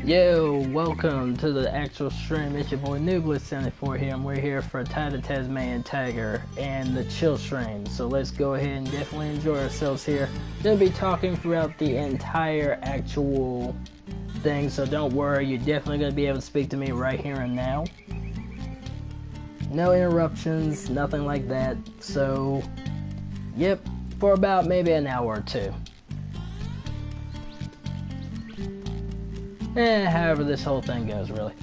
Yo, welcome to the actual stream. It's your boy Nooblis74 here, and we're here for Ty the Tasmanian Tiger and the chill stream. So let's go ahead and definitely enjoy ourselves here. Gonna be talking throughout the entire actual thing, so don't worry, you're definitely gonna be able to speak to me right here and now. No interruptions, nothing like that. So, yep, for about maybe an hour or two. However this whole thing goes, really.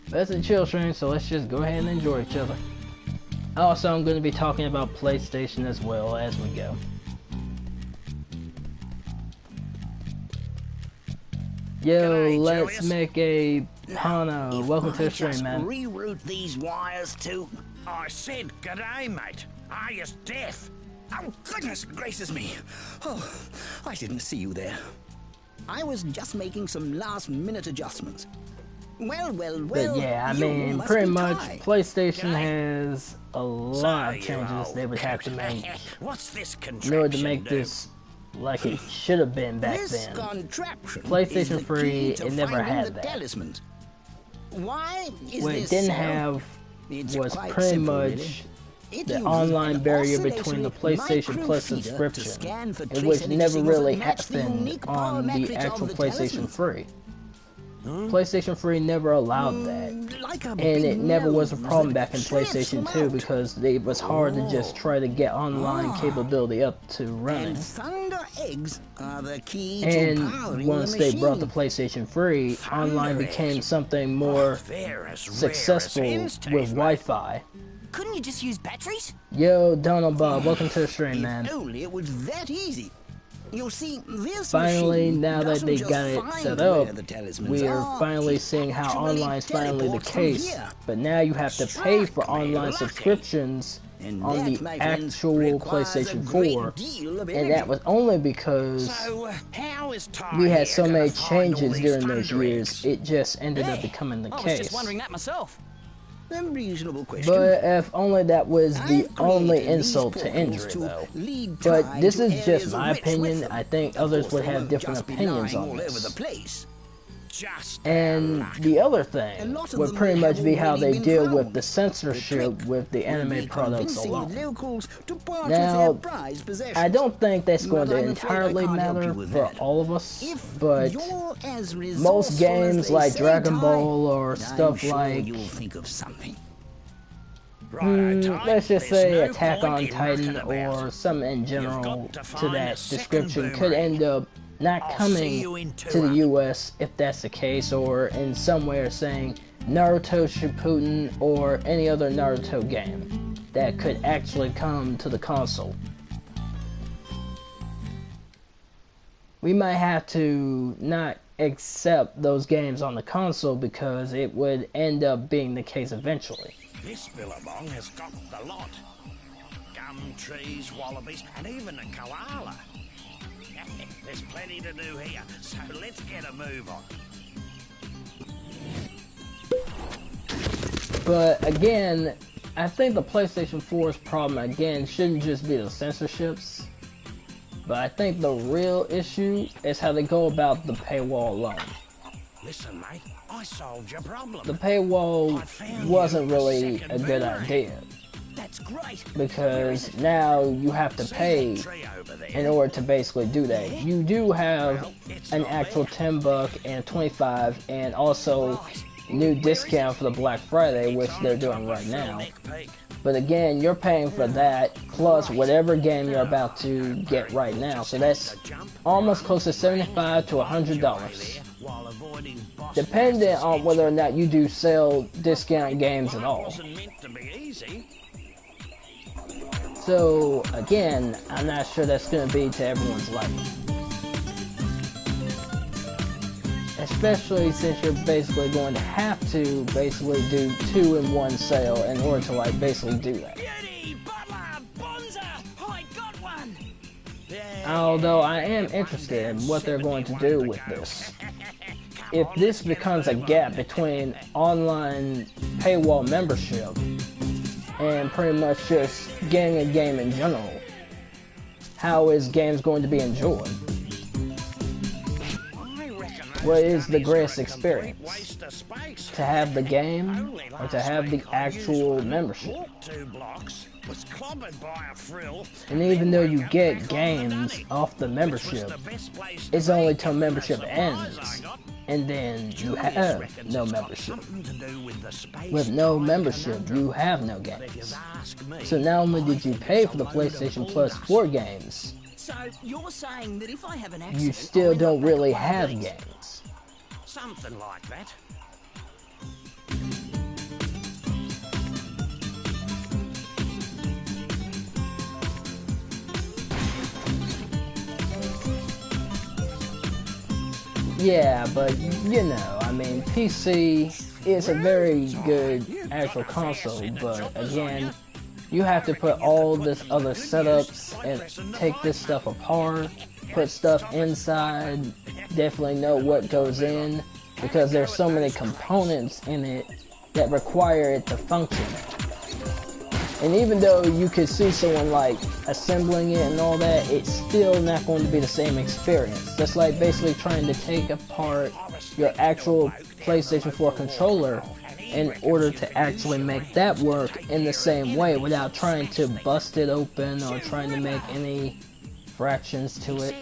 But it's a chill stream, so let's just go ahead and enjoy each other. Also, I'm going to be talking about PlayStation as well as we go. Yo, let's make a Pano. Welcome to the stream, man. Reroute these wires to... I said g'day, mate. Are you deaf? Oh, goodness gracious me. Oh, I didn't see you there. I was just making some last-minute adjustments. Well. But yeah, I mean, pretty much, PlayStation has a lot of changes they would have to make in order to make this like it should have been back then. PlayStation 3, it never had that. Why is what it didn't have was pretty much the online barrier between the PlayStation Plus subscription, which never really happened on the actual PlayStation 3. PlayStation 3 never allowed that, and it never was a problem back in PlayStation 2 because it was hard to just try to get online capability up to running. And once they brought the PlayStation 3, online became something more successful with Wi-Fi. Couldn't you just use batteries? Yo, Donald Bob, welcome to the stream, man. If only it was that easy. You'll see, this finally, now that they got it set up, we are finally seeing how online is finally the case. But now you have to pay for online subscriptions on the actual PlayStation 4, and that was only because we had so many changes during those years, it just ended up becoming the case. I was just wondering that myself. But if only that was the only insult to injury, though. But this is just my opinion. I think others would have different opinions on this. And the other thing would pretty much be how they deal with the censorship with the anime products alone. Now, I don't think that's going to entirely matter for all of us, but most games like Dragon Ball or stuff like, let's just say Attack on Titan or something in general to that description could end up not coming to the US if that's the case, or in somewhere saying Naruto Shippuden or any other Naruto game that could actually come to the console. We might have to not accept those games on the console because it would end up being the case eventually. This billabong has got the lot. Gum trees, wallabies, and even a koala. There's plenty to do here, so let's get a move on. But again, I think the PlayStation 4's problem again shouldn't just be the censorships, but I think the real issue is how they go about the paywall alone. Listen, mate, I solved your problem. The paywall wasn't really a good idea. That's great. Because now you have to pay in order to basically do that. You do have an actual $10 and $25 and also new discount for the Black Friday, which they're doing right now. But again, you're paying for that plus whatever game you're about to get right now. So that's almost close to $75 to $100. Depending on whether or not you do sell discount games at all. So, again, I'm not sure that's going to be to everyone's liking. Especially since you're basically going to have to basically do 2-in-1 sale in order to like basically do that. Although I am interested in what they're going to do with this. If this becomes a gap between online paywall membership and pretty much just getting a game in general, how is games going to be enjoyed? I reckon what is the greatest experience? To have the game or to have the actual membership? And even though you get games off the membership, it's only till membership ends, and then you have no membership. With no membership, you have no games. So not only did you pay for the PlayStation Plus 4 games, So you're saying that if I have an accident, you still don't really have games. Something like that. Yeah, but you know, I mean, PC is a very good actual console, but again, you have to put all this other setups and take this stuff apart, put stuff inside, definitely know what goes in, because there's so many components in it that require it to function. And even though you could see someone like assembling it and all that, it's still not going to be the same experience. That's like basically trying to take apart your actual PlayStation 4 controller in order to actually make that work in the same way without trying to bust it open or trying to make any fractions to it.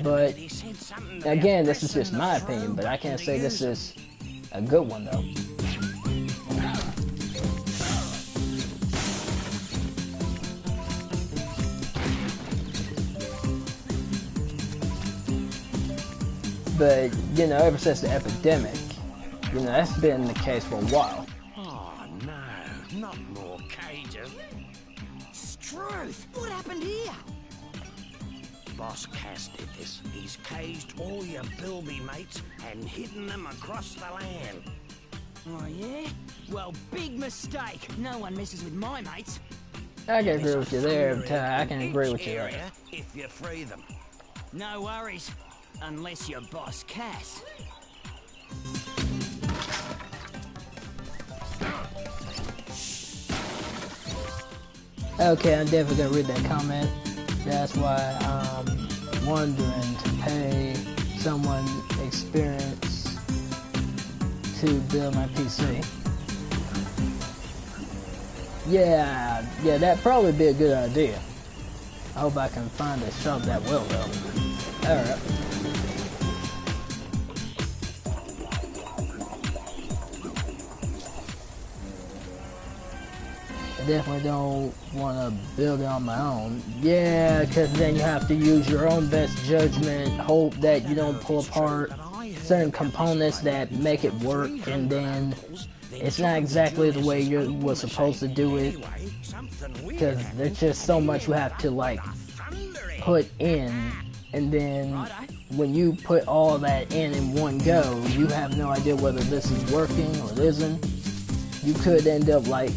But again, this is just my opinion, but I can't say this is a good one though. But, you know, ever since the epidemic, you know, that's been the case for a while. Oh no, not more cages. Struth, what happened here? Boss Cass did this. He's caged all your Bilby mates and hidden them across the land. Oh yeah? Well, big mistake. No one messes with my mates. I can agree with you there, Ty. I can agree with you. Area if you free them. No worries. Unless you're Boss Cass. Okay, I'm definitely gonna read that comment. That's why I'm wondering to pay someone experience to build my PC. Yeah, that'd probably be a good idea. I hope I can find a shop that will though. Alright. I definitely don't want to build it on my own. Yeah, because then you have to use your own best judgment, hope that you don't pull apart certain components that make it work, and then it's not exactly the way you were supposed to do it, because there's just so much you have to like put in, and then when you put all that in one go, you have no idea whether this is working or it isn't. You could end up like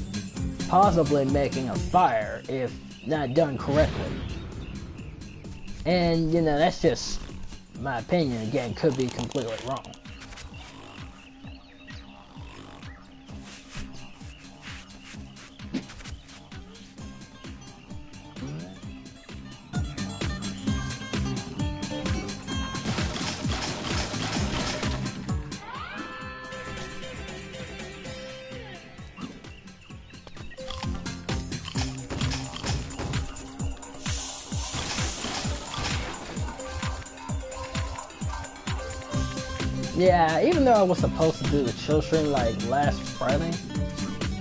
possibly making a fire if not done correctly. And you know, that's just my opinion. Again, could be completely wrong. Yeah, even though I was supposed to do the chill stream like last Friday,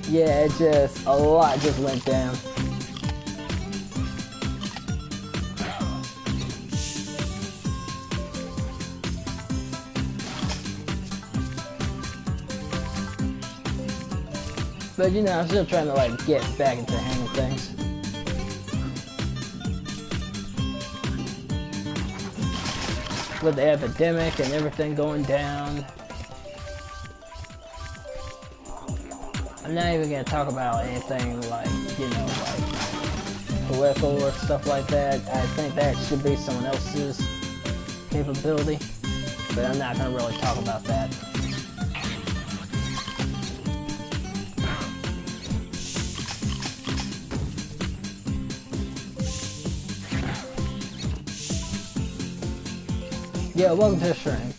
yeah, it just, a lot just went down. But you know, I'm still trying to like get back into the hang of things. With the epidemic and everything going down. I'm not even gonna talk about anything like, you know, like political or stuff like that. I think that should be someone else's capability, but I'm not gonna really talk about that. Yeah, welcome to the stream.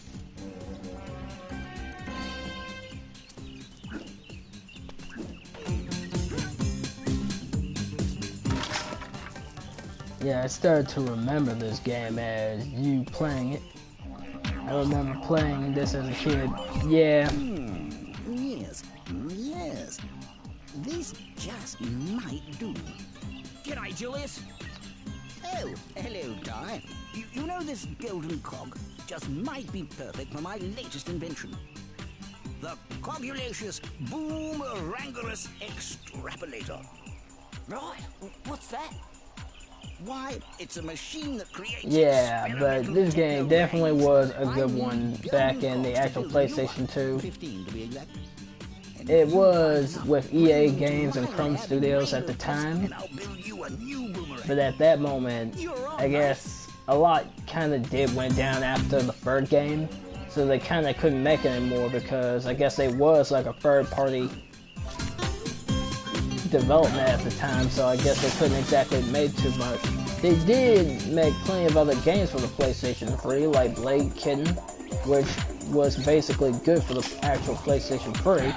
Yeah, I started to remember this game as you playing it. I remember playing this as a kid. Yeah. Yes, yes. This just might do. G'day, Julius. Oh, hello, Ty. You know this golden cog just might be perfect for my latest invention. The Cogulacious Boomerangulus Extrapolator. Right, what's that? Why, it's a machine that creates... Yeah, but this game definitely was a good one back in the actual PlayStation 2. 15 to be exact. It was with EA Games and Chrome Studios at the time, but at that moment, I guess a lot kind of went down after the third game, so they kind of couldn't make it anymore because I guess it was like a third-party development at the time, so I guess they couldn't exactly make too much. They did make plenty of other games for the PlayStation 3, like Blade Kitten, which was basically good for the actual PlayStation 3.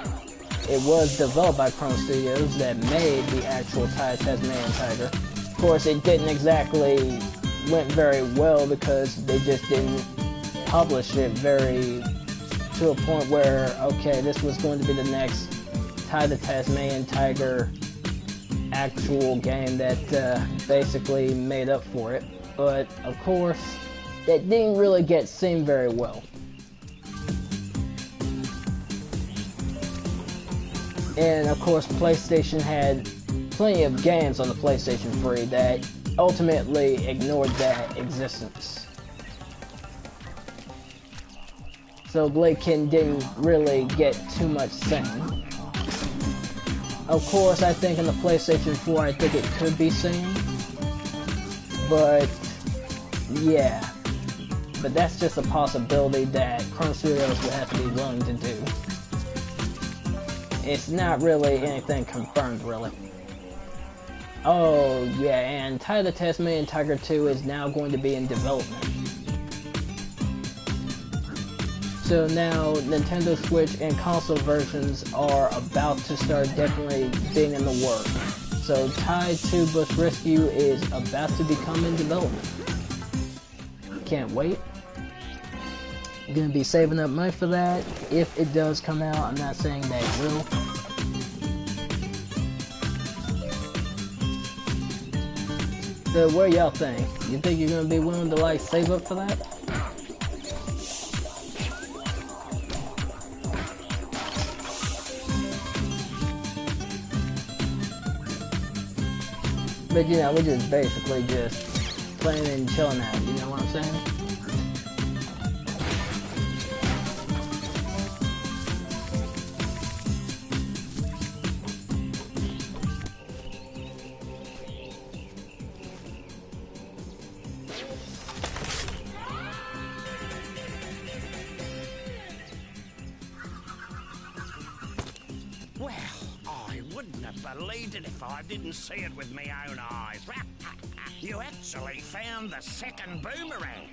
It was developed by Chrome Studios that made the actual Ty the Tasmanian Tiger. Of course, it didn't exactly went very well because they just didn't publish it to a point where, okay, this was going to be the next Ty the Tasmanian Tiger actual game that basically made up for it. But, of course, that didn't really get seen very well. And of course, PlayStation had plenty of games on the PlayStation 3 that ultimately ignored that existence. So Blade Kitten didn't really get too much seen. Of course, I think in the PlayStation 4, I think it could be seen. But, yeah. But that's just a possibility that Chrome Studios would have to be willing to do. It's not really anything confirmed, really. Oh, yeah, and Ty the Tasmanian Tiger 2 is now going to be in development. So now, Nintendo Switch and console versions are about to start definitely being in the works. So Ty 2 Bush Rescue is about to become in development. Can't wait. I'm gonna be saving up money for that if it does come out. I'm not saying that it will. So what y'all think? You think you're gonna be willing to like save up for that? But you know, we're just basically just playing and chilling out, you know what I'm saying? Well, I wouldn't have believed it if I didn't see it with my own eyes. You actually found the second boomerang.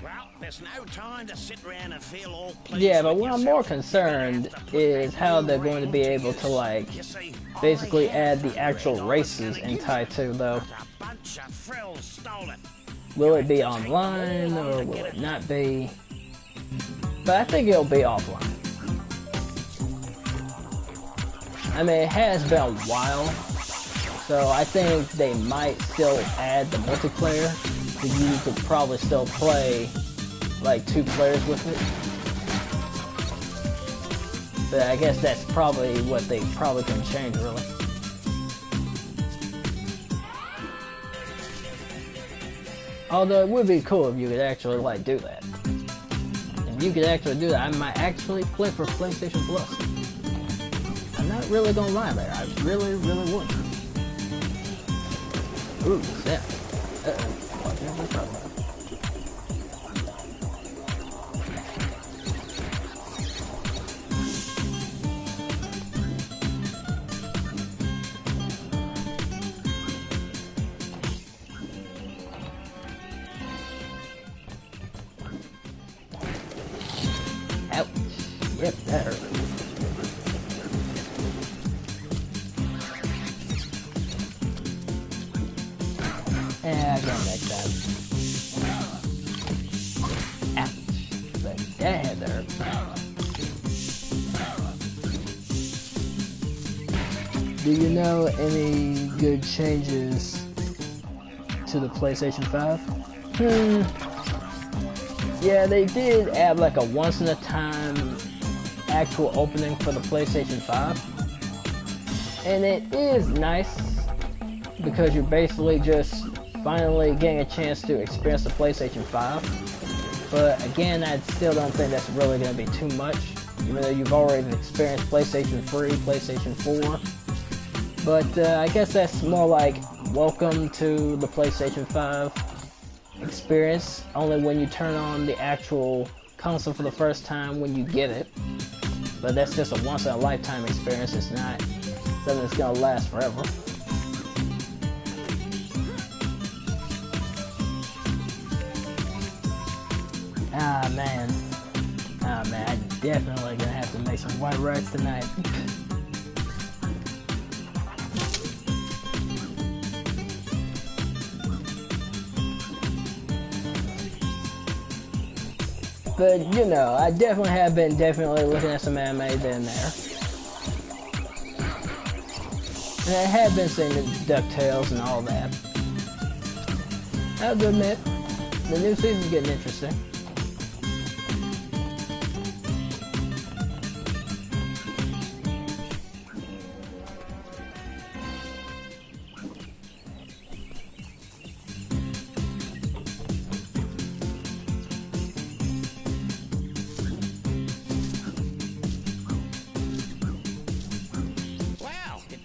Well, there's no time to sit around and feel all pleased. Yeah, but what I'm more concerned is how they're going to be able to, like, basically add the actual races in Ty 2, though. Will it be online, or will it not be? But I think it'll be offline. I mean, it has been a while, so I think they might still add the multiplayer, so you could probably still play, like, 2 players with it. But I guess that's probably what they probably can change, really. Although it would be cool if you could actually, like, do that. If you could actually do that, I might actually play for PlayStation Plus. I'm not really gonna lie there. I really, really would. Ooh, snap. Uh-oh. Watch out for trouble. Ouch. Yep, that hurt. Yeah, I got next time. Ouch. But that had to hurt. Do you know any good changes to the PlayStation 5? Yeah, they did add like a once-in-a-time actual opening for the PlayStation 5. And it is nice because you're basically just finally getting a chance to experience the PlayStation 5. But again, I still don't think that's really going to be too much, even though you've already experienced PlayStation 3, PlayStation 4. But I guess that's more like welcome to the PlayStation 5 experience, only when you turn on the actual console for the first time when you get it. But that's just a once-in-a-lifetime experience. It's not something that's gonna last forever. Ah man, I'm definitely gonna have to make some white rice tonight. But, you know, I definitely have been looking at some anime then there. And I have been seeing the DuckTales and all that. I have to admit, the new season's getting interesting.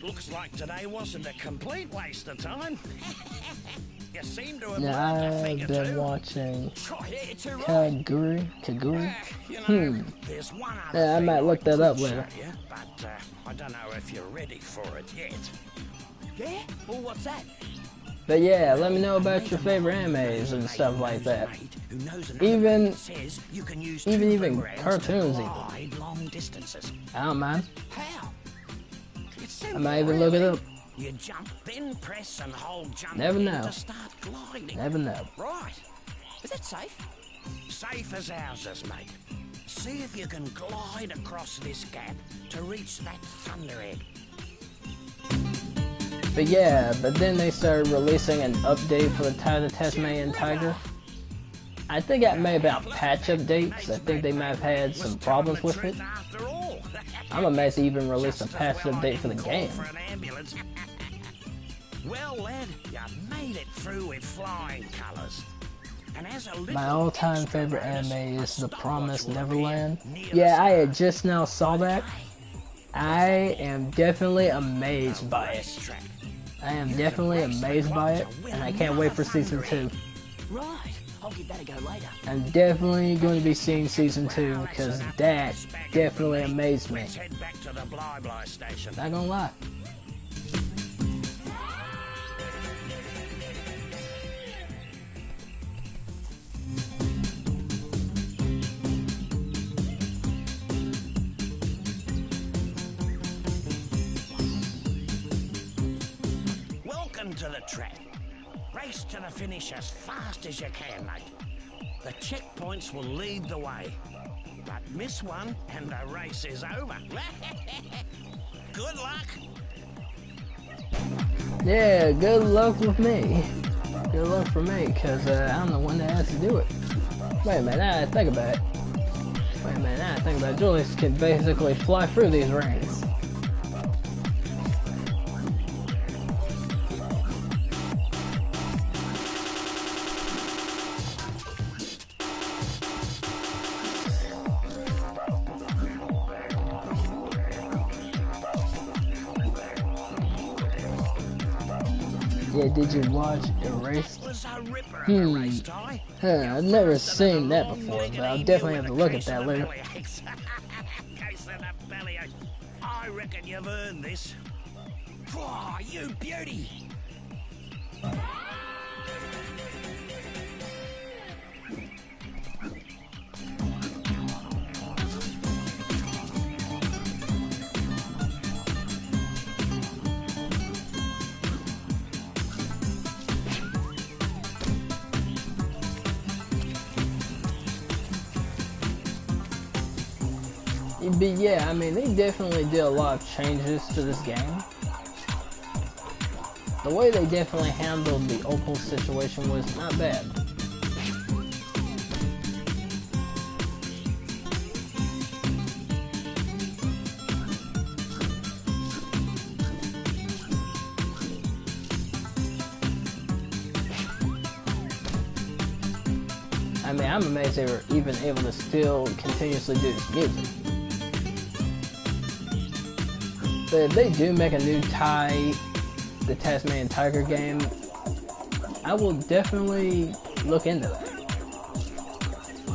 Looks like today wasn't a complete waste of time. You seem to have Now, learned a thing I've or been two. watching Kaguri. Kaguri? There's one other Yeah, I might look that up later. You, but I don't know if you're ready for it yet. Yeah? Well, what's that? But yeah, let me know about your favorite animes and stuff like that. Even cartoons even. Long distances. I don't mind. How? I might even look it up. You jump, then press and hold jump Never know. to start gliding. Never know. Right. Is that safe? Safe as houses, mate. See if you can glide across this gap to reach that thunder egg. But yeah, but then they started releasing an update for the Ty the Tasmanian tiger. I think that may have been a patch update, because I think they might have had some problems with it. I'm amazed they even released a patch update for the game. Well, lad, you made it through with flying colours. My all-time favorite anime is The Promised Neverland. Yeah, I had just now saw that. I am definitely amazed by it. I am definitely amazed by it, and I can't wait for season 2. Right. I'll give that a go later. I'm definitely going to be seeing season 2, because that definitely amazed me. Not gonna lie. Welcome to the track. Race to the finish as fast as you can, mate. The checkpoints will lead the way. But miss one and the race is over. Good luck. Yeah, good luck with me. Good luck for me, because I'm the one that has to do it. Wait a minute, now I think about it. Wait a minute, now I think about it. Julius can basically fly through these rings. Yeah, did you watch Erased? I've never seen that before, but I'll definitely have to look at that later. I reckon you've earned this. Oh, you beauty! But yeah, I mean, they definitely did a lot of changes to this game. The way they definitely handled the opal situation was not bad. I mean, I'm amazed they were even able to still continuously do this music. But if they do make a new Ty the Tasmanian Tiger game, I will definitely look into that.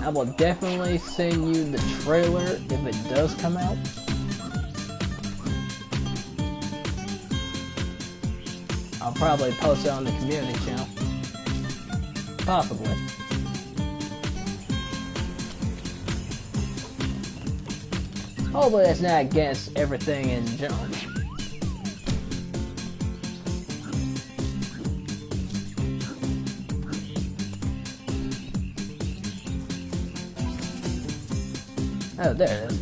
I will definitely send you the trailer if it does come out. I'll probably post it on the community channel. Possibly. Hopefully that's not against everything in general. Oh, there it is.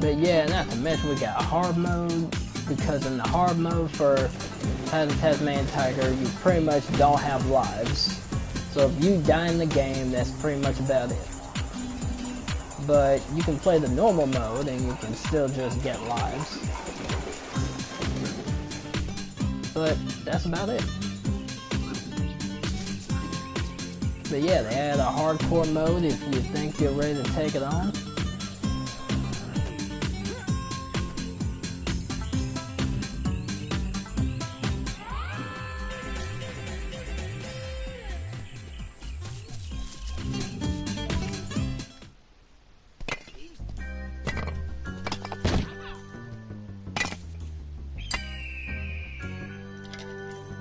But yeah, not to mention we got a hard mode, because in the hard mode for Ty the Tasmanian Tiger, you pretty much don't have lives. So if you die in the game, that's pretty much about it. But you can play the normal mode and you can still just get lives. But that's about it. But yeah, they add a hardcore mode if you think you're ready to take it on.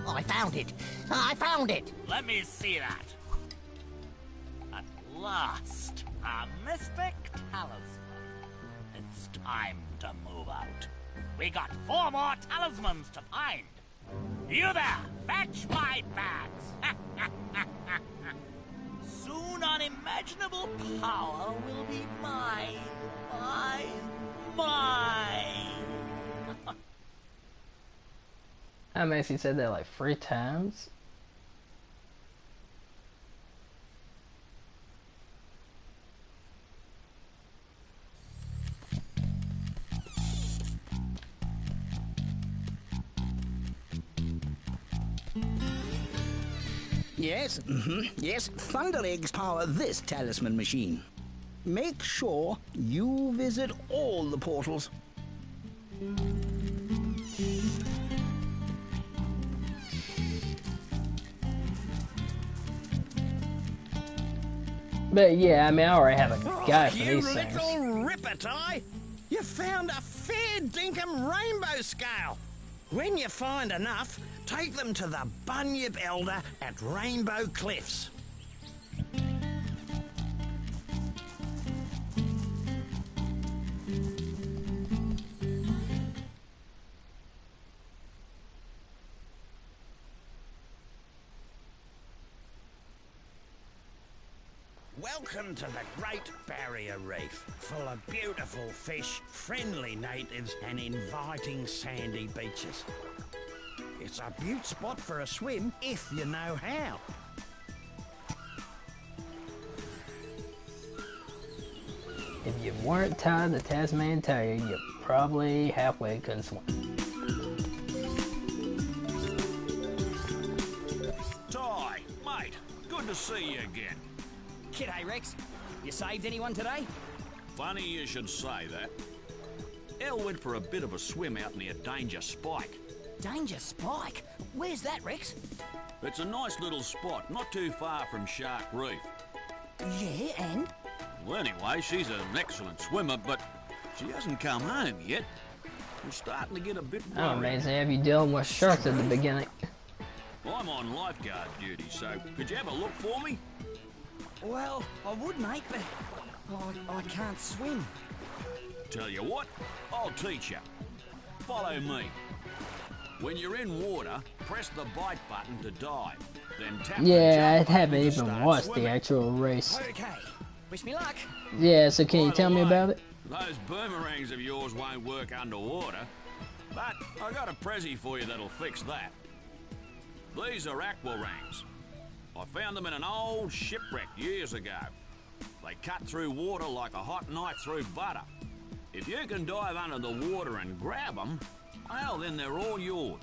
I found it! I found it! Let me see that. At last, a mystic talisman. It's time to move out. We got 4 more talismans to find. You there, fetch my bags. Soon unimaginable power will be mine. Mine. I basically said that like 3 times. Yes, yes, Thunder Eggs power this talisman machine. Make sure you visit all the portals. But yeah, I mean, I already have a guy for You these things. little ripper, Ty! You found a fair dinkum rainbow scale. When you find enough, take them to the Bunyip Elder at Rainbow Cliffs. Welcome to the Great Barrier Reef, full of beautiful fish, friendly natives, and inviting sandy beaches. It's a beaut spot for a swim if you know how. If you weren't Ty the Tasmanian Tiger, you probably halfway couldn't swim. Ty, mate, good to see you again. G'day, Rex. You saved anyone today? Funny you should say that. Elle went for a bit of a swim out near Danger Spike. Danger Spike? Where's that, Rex? It's a nice little spot, not too far from Shark Reef. Yeah, and? Well, anyway, she's an excellent swimmer, but she hasn't come home yet. We're starting to get a bit Oh, worried. amazing. Have you dealing with sharks at the beginning? I'm on lifeguard duty, so could you have a look for me? Well, I would, mate, but I can't swim. Tell you what, I'll teach you. Follow me. When you're in water, press the bite button to dive. Then tap the Yeah, I jump haven't button to even start watched swimming. the actual race. Okay. Wish me luck. Yeah, so can you By tell the me way, about it? Those boomerangs of yours won't work underwater, but I got a prezi for you that'll fix that. These are aquarangs. I found them in an old shipwreck years ago. They cut through water like a hot knife through butter. If you can dive under the water and grab them, well, then they're all yours.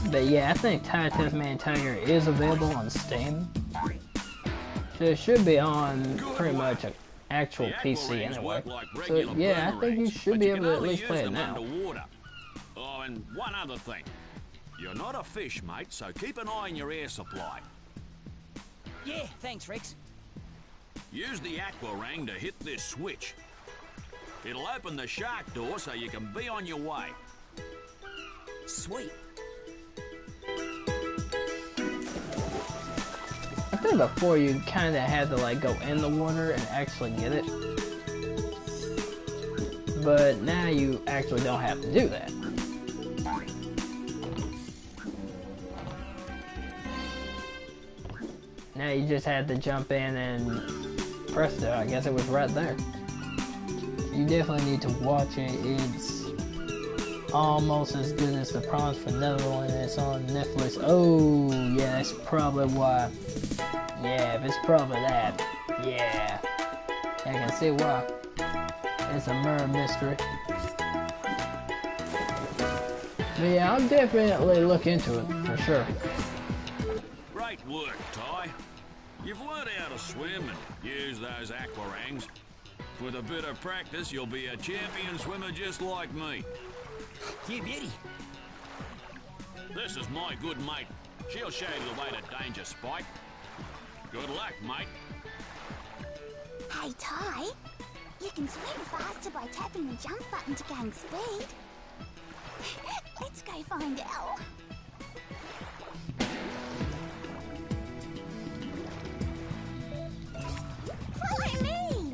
But yeah, I think Ty the Tasmanian Tiger is available on Steam. So it should be on pretty much an actual The PC aquarangs anyway. work like So regular yeah, I think you boomerangs, should but be you able can to at only least use play it them now. underwater. Oh, and one other thing. You're not a fish, mate, so keep an eye on your air supply. Yeah, thanks, Rex. Use the aquarang to hit this switch. It'll open the shark door so you can be on your way. Sweet. I think before you kind of had to like go in the water and actually get it. But now you actually don't have to do that. Now you just had to jump in and press it. I guess it was right there. You definitely need to watch it. It's almost as good as The Promise from Neverland. It's on Netflix. Oh, yeah, that's probably why. Yeah, it's probably that. Yeah. I can see why. It's a murder mystery. But yeah, I'll definitely look into it, for sure. Great work, Ty. You've learned how to swim and use those aquarangs. With a bit of practice, you'll be a champion swimmer just like me. You beauty. This is my good mate. She'll show you the way to danger, Spike. Good luck, mate. Hey, Ty. You can swim faster by tapping the jump button to gain speed. Let's go find out. Follow me!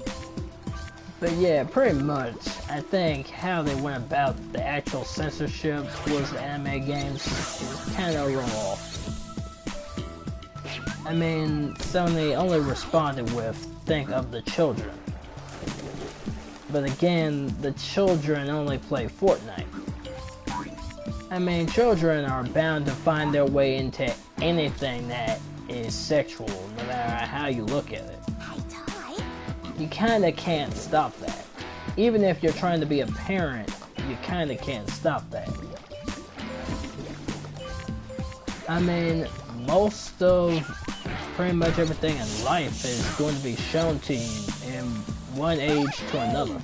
But yeah, pretty much, I think how they went about the actual censorship towards the anime games is kind of raw. I mean, Sony only responded with, think of the children. But again, the children only play Fortnite. I mean, children are bound to find their way into anything that is sexual, no matter how you look at it. Hey, Ty. You kinda can't stop that. Even if you're trying to be a parent, you kinda can't stop that. I mean, most of pretty much everything in life is going to be shown to you in one age to another.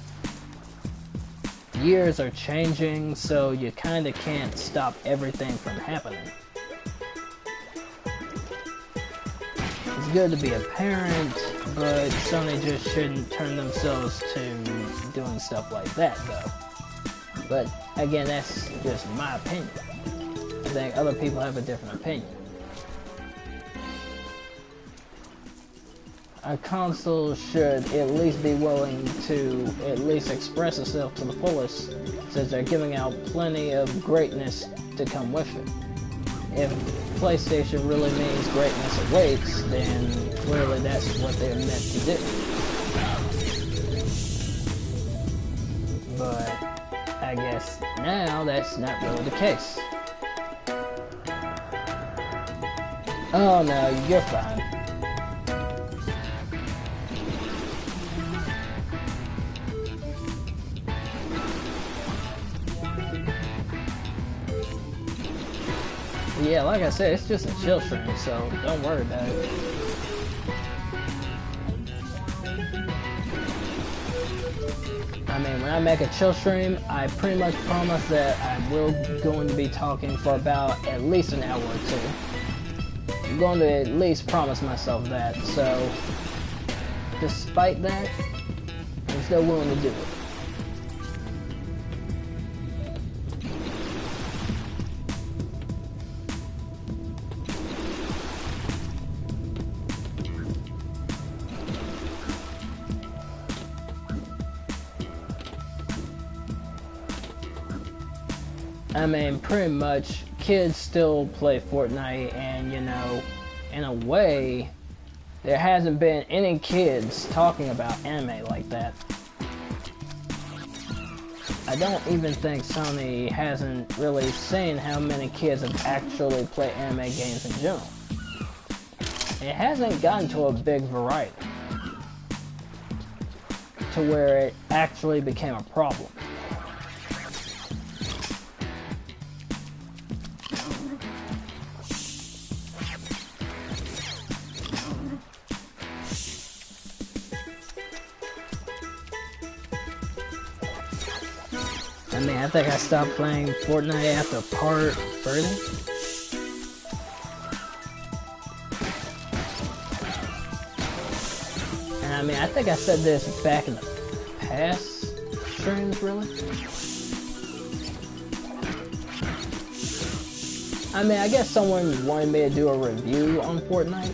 Years are changing, so you kinda can't stop everything from happening. It's good to be a parent, but Sony just shouldn't turn themselves to doing stuff like that, though. But again, that's just my opinion. I think other people have a different opinion. A console should at least be willing to at least express itself to the fullest, since they're giving out plenty of greatness to come with it. If PlayStation really means greatness awaits, then clearly that's what they're meant to do. But I guess now that's not really the case. Oh no, you're fine. Yeah, like I said, it's just a chill stream, so don't worry about it. I mean, when I make a chill stream, I pretty much promise that I will going to be talking for about at least an hour or two. I'm going to at least promise myself that. So, despite that, I'm still willing to do it. I mean, pretty much, kids still play Fortnite, and, you know, in a way, there hasn't been any kids talking about anime like that. I don't even think Sony hasn't really seen how many kids have actually played anime games in general. It hasn't gotten to a big variety, to where it actually became a problem. I mean, I think I stopped playing Fortnite after part 30. And I mean, I think I said this back in the past streams, really. I mean, I guess someone wanted me to do a review on Fortnite.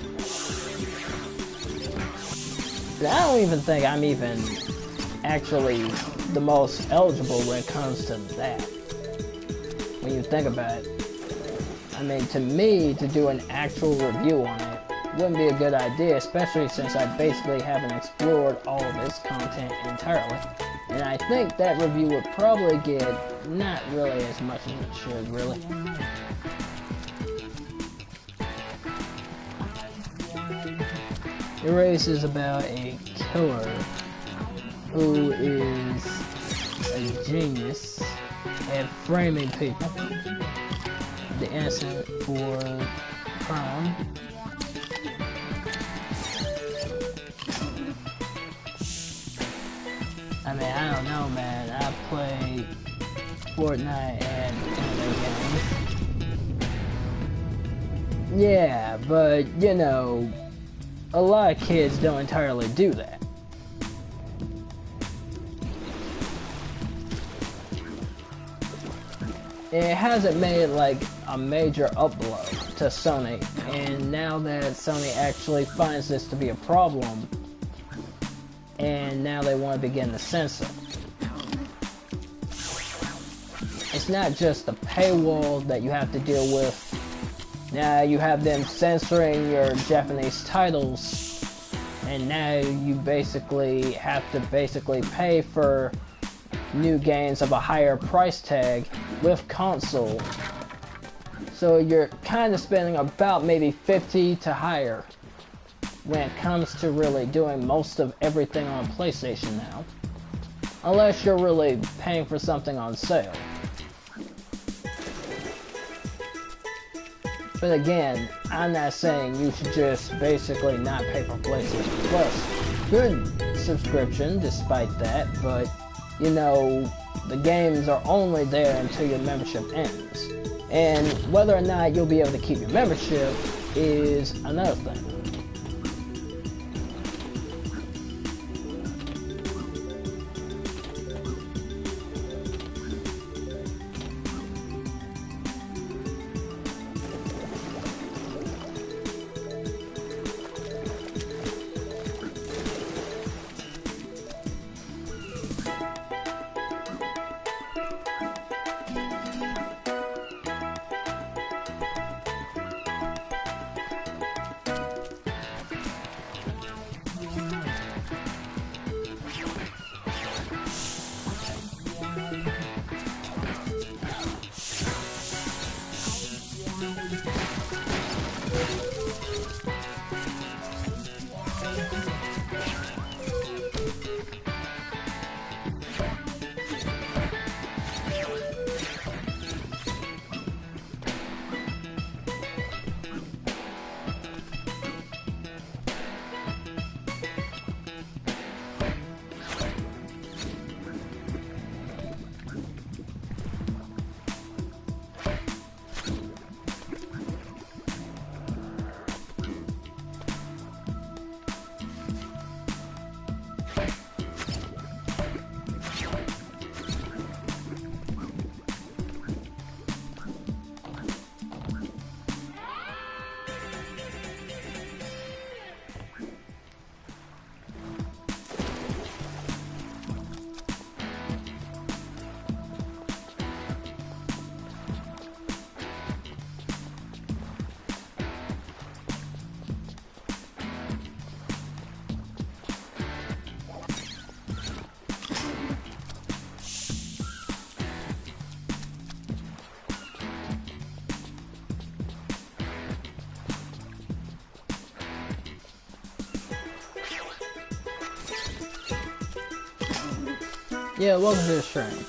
But I don't even think I'm even actually the most eligible when it comes to that. When you think about it. I mean, to me, to do an actual review on it wouldn't be a good idea, especially since I basically haven't explored all of its content entirely. And I think that review would probably get not really as much as it should, really. The race is about a killer who is a genius at framing people, the innocent for crime. I mean, I don't know, man. I play Fortnite and anime games. Yeah, but, you know, a lot of kids don't entirely do that. It hasn't made like a major upload to Sony, and now that Sony actually finds this to be a problem, and now they want to begin to censor. It's not just the paywall that you have to deal with. Now you have them censoring your Japanese titles, and now you basically have to pay for new games of a higher price tag with console. So you're kind of spending about maybe 50 to higher when it comes to really doing most of everything on PlayStation now. Unless you're really paying for something on sale. But again, I'm not saying you should just basically not pay for PlayStation Plus. Good subscription despite that, but you know, the games are only there until your membership ends. And whether or not you'll be able to keep your membership is another thing. Yeah, welcome to the stream.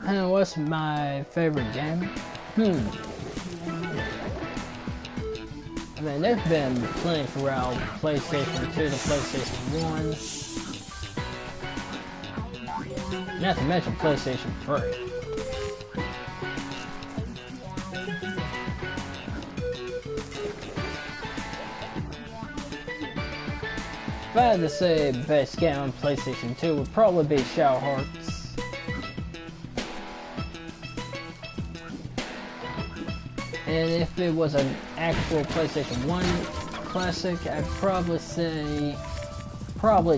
And what's my favorite game? I mean, there's been plenty throughout PlayStation 2 to PlayStation 1. Not to mention PlayStation 3. If I had to say best game on PlayStation 2 would probably be Shadow Hearts. And if it was an actual PlayStation 1 classic, I'd probably say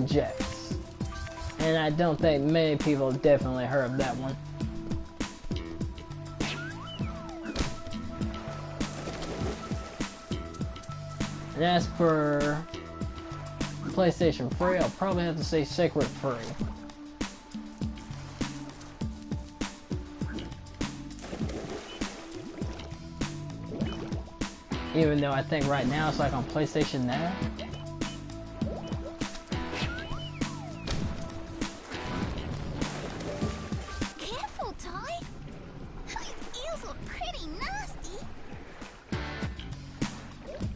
Jax. And I don't think many people have definitely heard of that one. And as for PlayStation 3, I'll probably have to say Sacred 3. Even though I think right now it's like on PlayStation Now. Careful, Ty. Those eels look pretty nasty.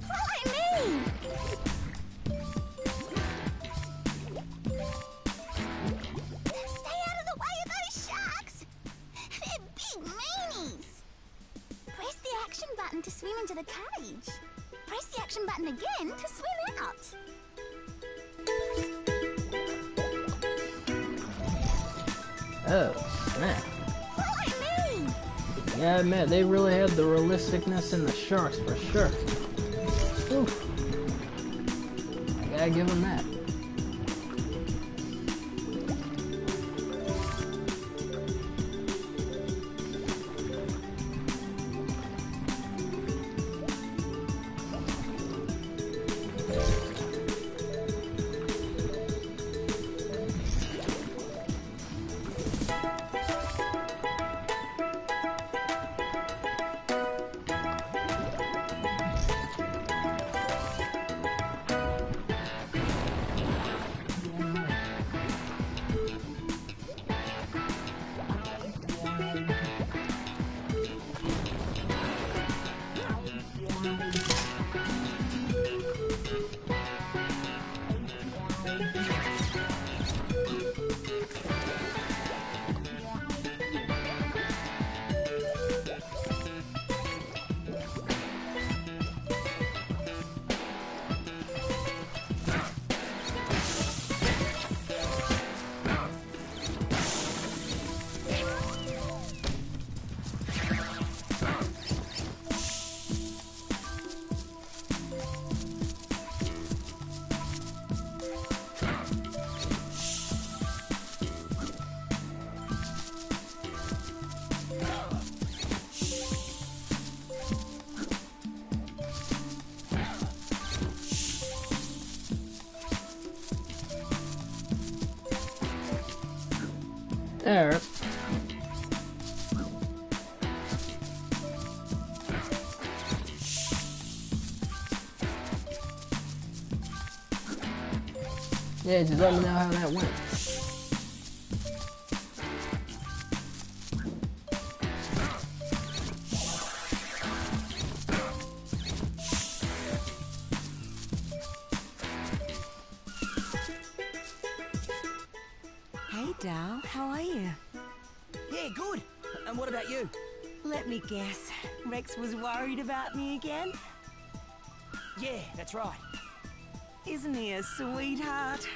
Follow me. Stay out of the way of those sharks. They're big meanies. Press the action button to swim into the cage. Press the action button again to swim out. Oh, snap. Follow me. Yeah, I admit, they really have the realisticness in the sharks for sure. Oof. I gotta give them that. Alright. Yeah, just let me know how that went. Hey, Dal, how are you? Yeah, good. And what about you? Let me guess. Rex was worried about me again? Yeah, that's right. Isn't he a sweetheart?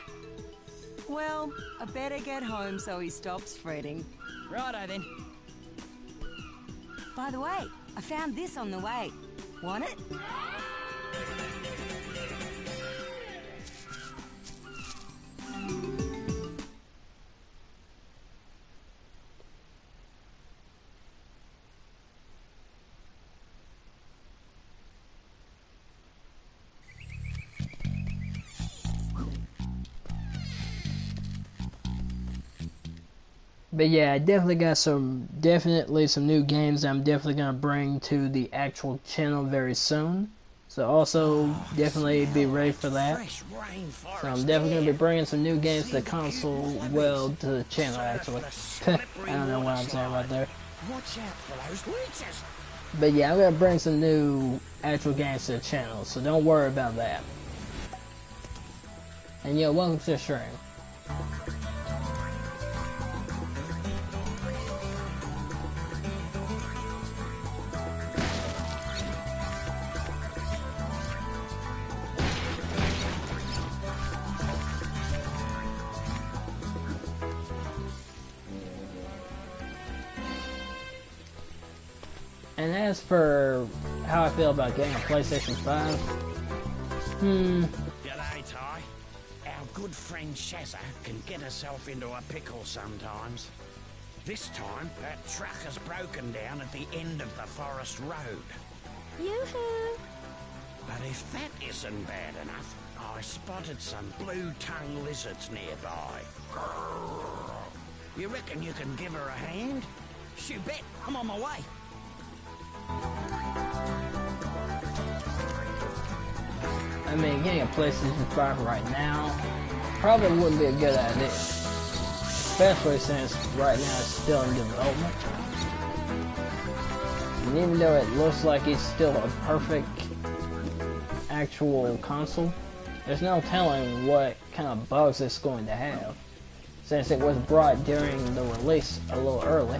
Well, I better get home so he stops fretting. Righto then. By the way, I found this on the way. Want it? But yeah, I definitely got some new games that I'm definitely gonna bring to the actual channel very soon. So also definitely be ready for that. So I'm definitely gonna be bringing some new games to the console, well, to the channel actually. I don't know what I'm saying right there. But yeah, I'm gonna bring some new actual games to the channel, so don't worry about that. And yeah, welcome to the stream. And as for how I feel about getting a PlayStation 5, G'day, Ty. Our good friend Shazza can get herself into a pickle sometimes. This time, her truck has broken down at the end of the forest road. Yoo-hoo! But if that isn't bad enough, I spotted some blue-tongue lizards nearby. You reckon you can give her a hand? You bet. I'm on my way. I mean, getting a PlayStation 5 right now probably wouldn't be a good idea. Especially since right now it's still in development. And even though it looks like it's still a perfect actual console, there's no telling what kind of bugs it's going to have, since it was brought during the release a little early.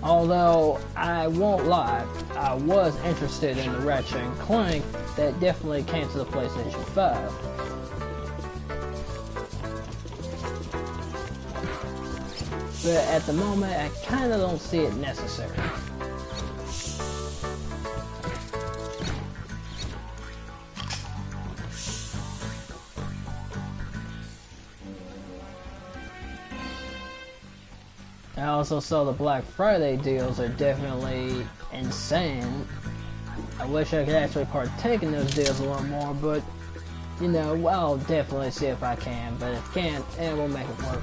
Although, I won't lie, I was interested in the Ratchet & Clank that definitely came to the PlayStation 5. But at the moment, I kinda don't see it necessary. I also saw the Black Friday deals are definitely insane. I wish I could actually partake in those deals a little more, but, you know, I'll definitely see if I can, but if I can't, we'll make it work.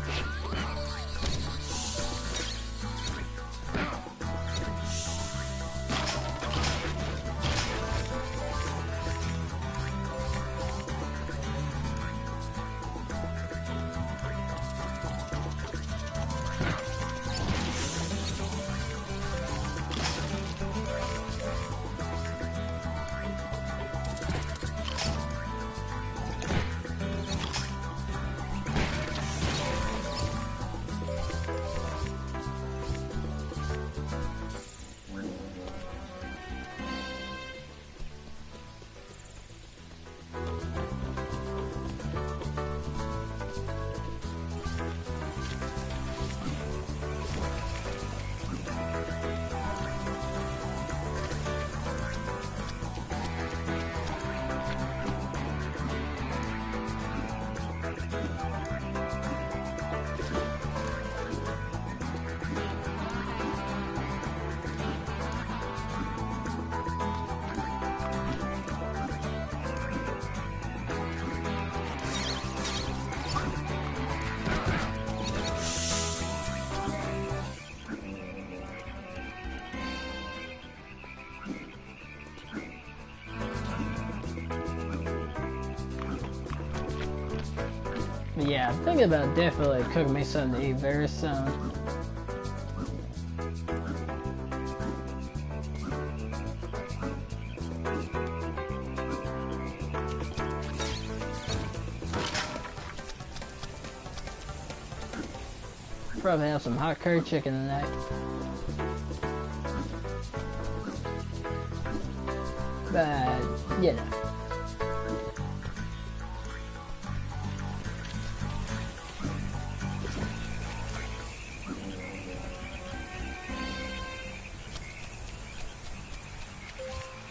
Yeah, I'm thinking about definitely cooking me something to eat very soon. Probably have some hot curry chicken tonight. But, you know.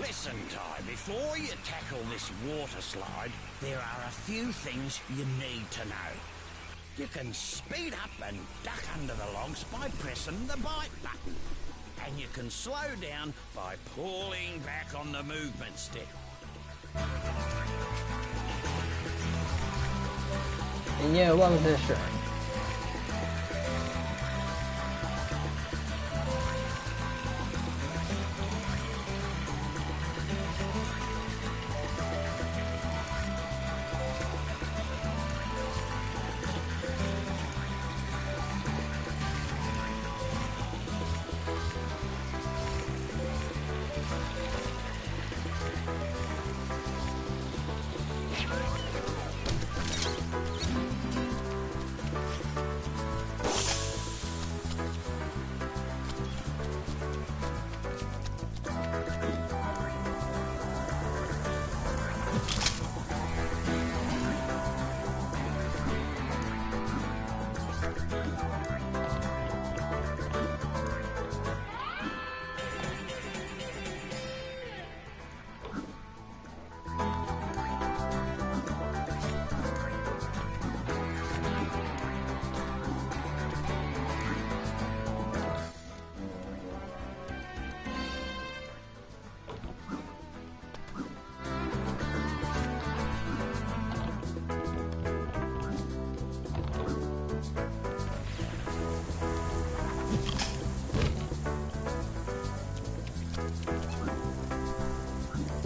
Listen, Ty, before you tackle this water slide, there are a few things you need to know. You can speed up and duck under the logs by pressing the bite button. And you can slow down by pulling back on the movement stick. And yeah, welcome to the show.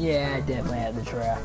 Yeah, I definitely had the trap.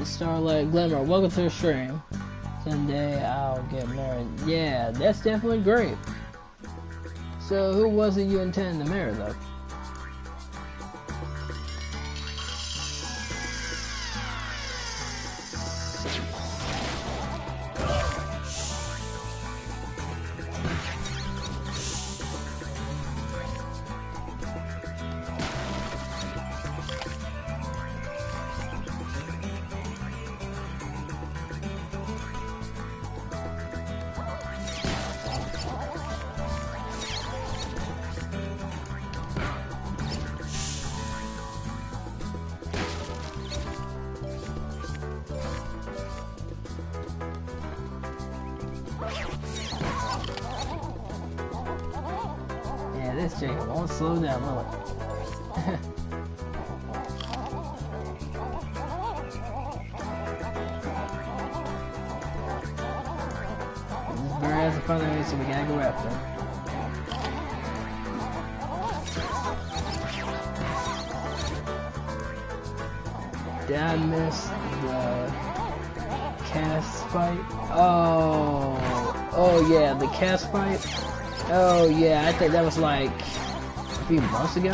Starlight Glimmer, welcome to the stream. Someday I'll get married. Yeah, that's definitely great. So who was it you intended to marry though? Jake won't slow down, will it? This bird has in front of me, so we gotta go after him. Did I miss the cast fight? Oh yeah, the cast fight. Oh yeah, I think that was like a few months ago.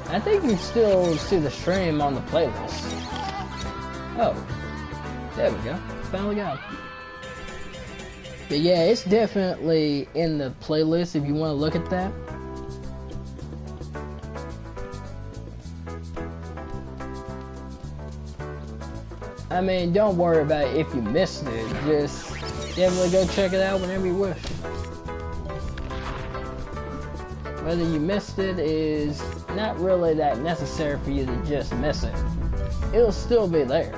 I think you still see the stream on the playlist. Oh, there we go. Finally got it. But yeah, it's definitely in the playlist if you want to look at that. I mean, don't worry about it if you missed it. Just definitely go check it out whenever you wish. Whether you missed it is not really that necessary for you to just miss it. It'll still be there.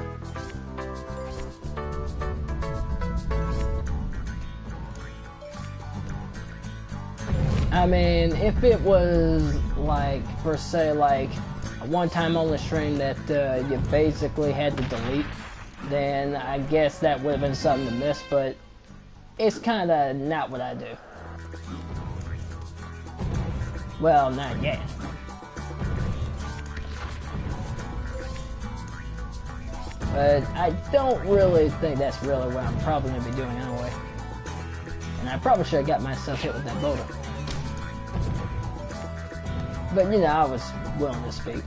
I mean, if it was like, per se, like a one-time only stream that you basically had to delete, then I guess that would have been something to miss, but it's kind of not what I do. Well, not yet. But I don't really think that's really what I'm probably going to be doing anyway. And I probably should have got myself hit with that boulder. But you know, I was willing to speak.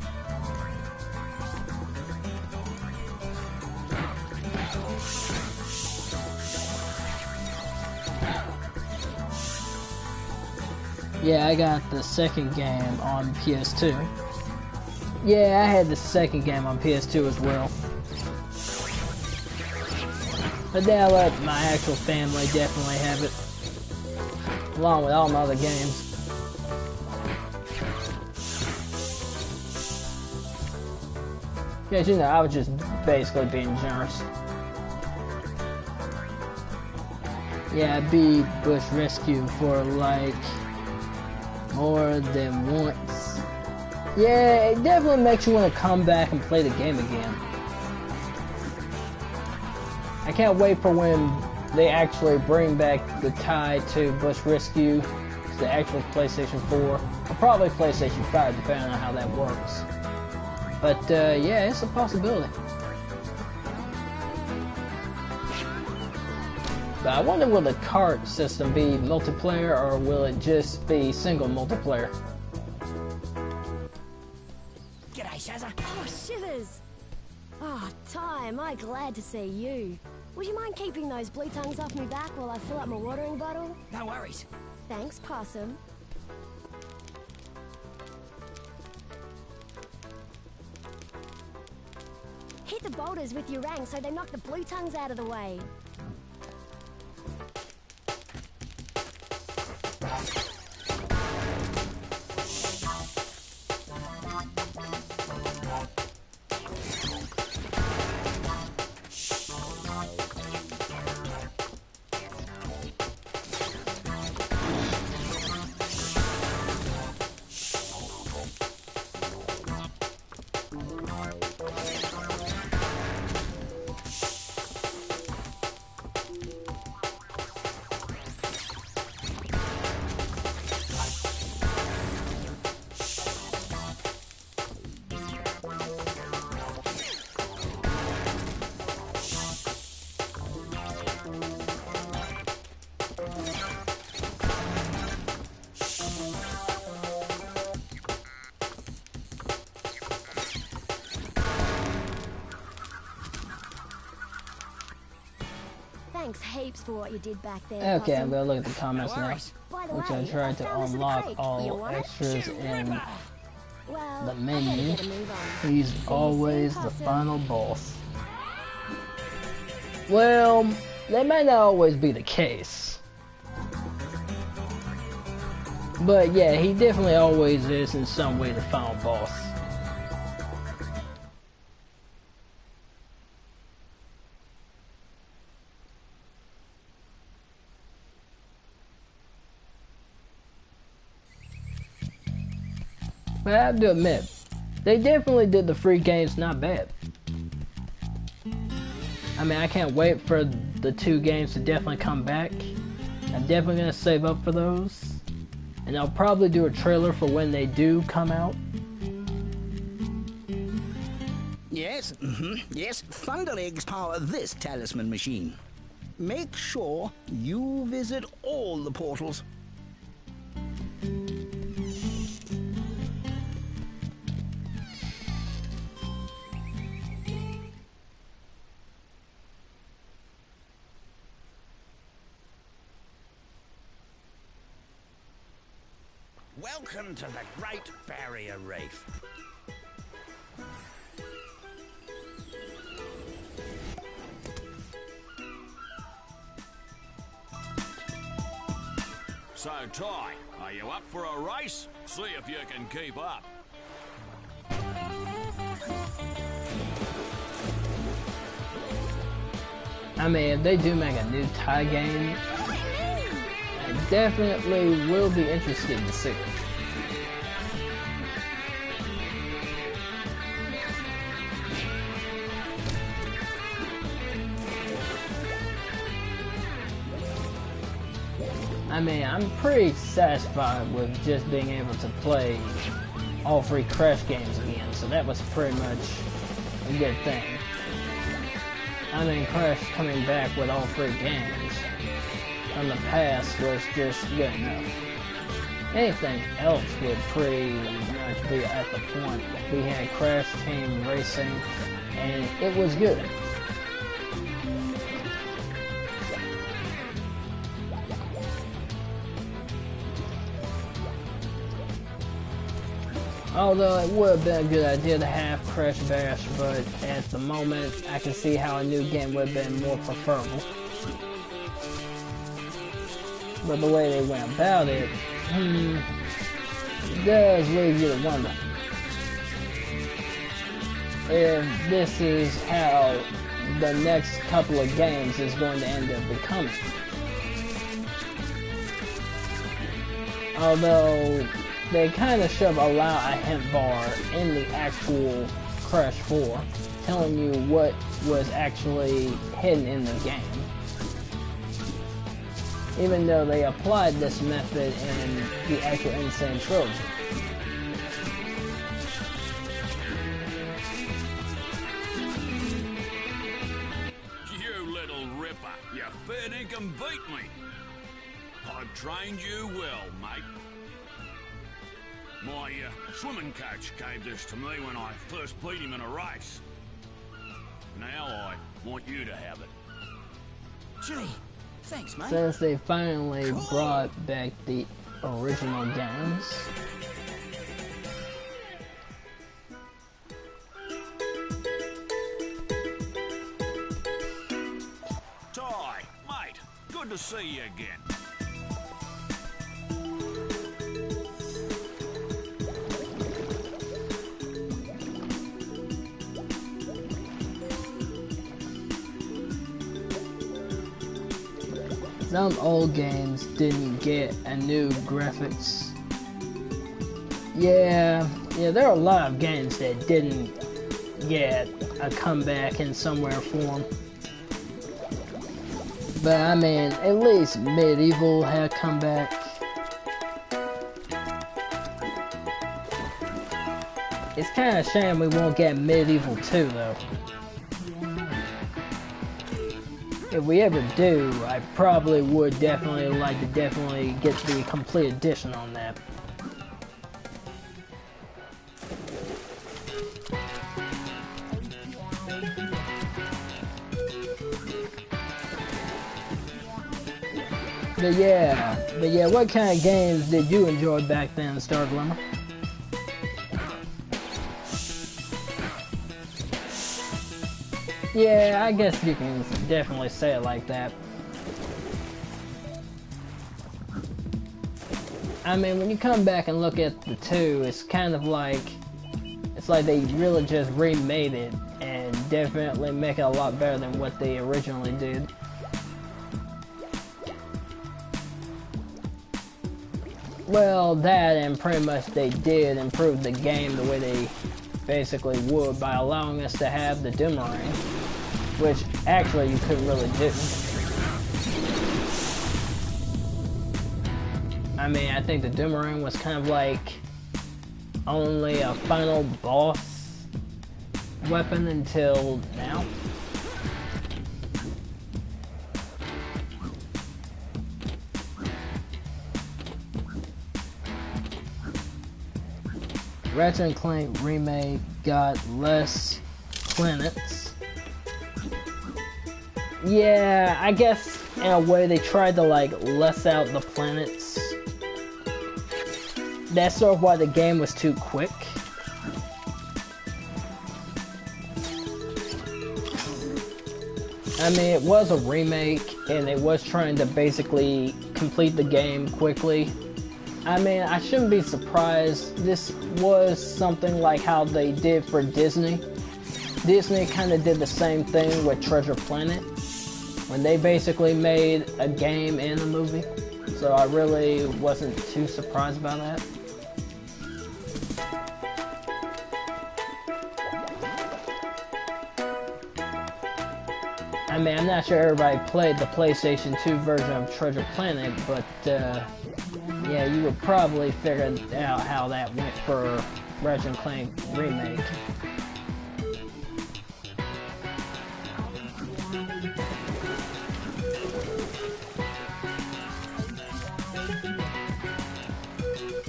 Yeah, I got the second game on PS2. Yeah, I had the second game on PS2 as well. But then I let my actual family definitely have it. Along with all my other games. Because, you know, I was just basically being generous. Yeah, I beat Bush Rescue for like more than once. Yeah, it definitely makes you want to come back and play the game again. I can't wait for when they actually bring back the Ty to Bush Rescue to the actual PlayStation 4, or probably PlayStation 5, depending on how that works. But yeah, it's a possibility. But I wonder, will the cart system be multiplayer or will it just be single multiplayer? G'day, Shazza. Oh, shivers! Oh, Ty, am I glad to see you. Would you mind keeping those blue tongues off me back while I fill up my watering bottle? No worries. Thanks, Possum. Hit the boulders with your rang so they knock the blue tongues out of the way. Thanks heaps for what you did back there. Okay, Possum. I'm gonna look at the comments now. By the Which way, I tried to found this in the unlock creek. You all want it? extras in Well, the I better menu. get a move on. He's See you always soon, the Possum. final boss. Well, that might not always be the case. But yeah, he definitely always is in some way the final boss. But I have to admit, they definitely did the free games not bad. I mean, I can't wait for the 2 games to definitely come back. I'm definitely going to save up for those. And I'll probably do a trailer for when they do come out. Yes, yes, Thunder Eggs power this talisman machine. Make sure you visit all the portals. Welcome to the Great Barrier Reef. So, Ty, are you up for a race? See if you can keep up. I mean, if they do make a new Ty game, I definitely will be interested to see it. I mean, I'm pretty satisfied with just being able to play all 3 Crash games again, so that was pretty much a good thing. I mean, Crash coming back with all 3 games from the past was just good enough. Anything else would pretty much be at the point. We had Crash Team Racing, and it was good. Although it would have been a good idea to have Crash Bash, but at the moment, I can see how a new game would have been more preferable. But the way they went about it, does leave you to wonder if this is how the next couple of games is going to end up becoming. Although they kind of should allow a hint bar in the actual Crash 4, telling you what was actually hidden in the game. Even though they applied this method in the actual Insane Trilogy. You little ripper, you fair dinkum beat me. I've trained you well, mate. My swimming coach gave this to me when I first beat him in a race. Now I want you to have it. Gee, thanks, mate. Since they finally brought back the original games. Ty, mate, good to see you again. Some old games didn't get a new graphics. Yeah, there are a lot of games that didn't get a comeback in somewhere form. But I mean, at least Medieval had a comeback. It's kind of a shame we won't get Medieval 2 though. If we ever do, I probably would definitely like to get the complete edition on that. But yeah, what kind of games did you enjoy back then, Star Glimmer? Yeah, I guess you can definitely say it like that. I mean, when you come back and look at the 2, it's kind of like, it's like they really just remade it and definitely make it a lot better than what they originally did. Well, that and pretty much they did improve the game the way they basically would by allowing us to have the boomerang, which actually you couldn't really do. I mean, I think the boomerang was kind of like only a final boss weapon until now. Ratchet & Clank Remake got less planets. Yeah, I guess in a way they tried to like less out the planets. That's sort of why the game was too quick. I mean, it was a remake and it was trying to basically complete the game quickly. I mean, I shouldn't be surprised. This was something like how they did for Disney. Disney kind of did the same thing with Treasure Planet, when they basically made a game and a movie. So I really wasn't too surprised by that. I mean, I'm not sure everybody played the PlayStation 2 version of Treasure Planet, but yeah, you would probably figure out how that went for Ratchet & Clank Remake.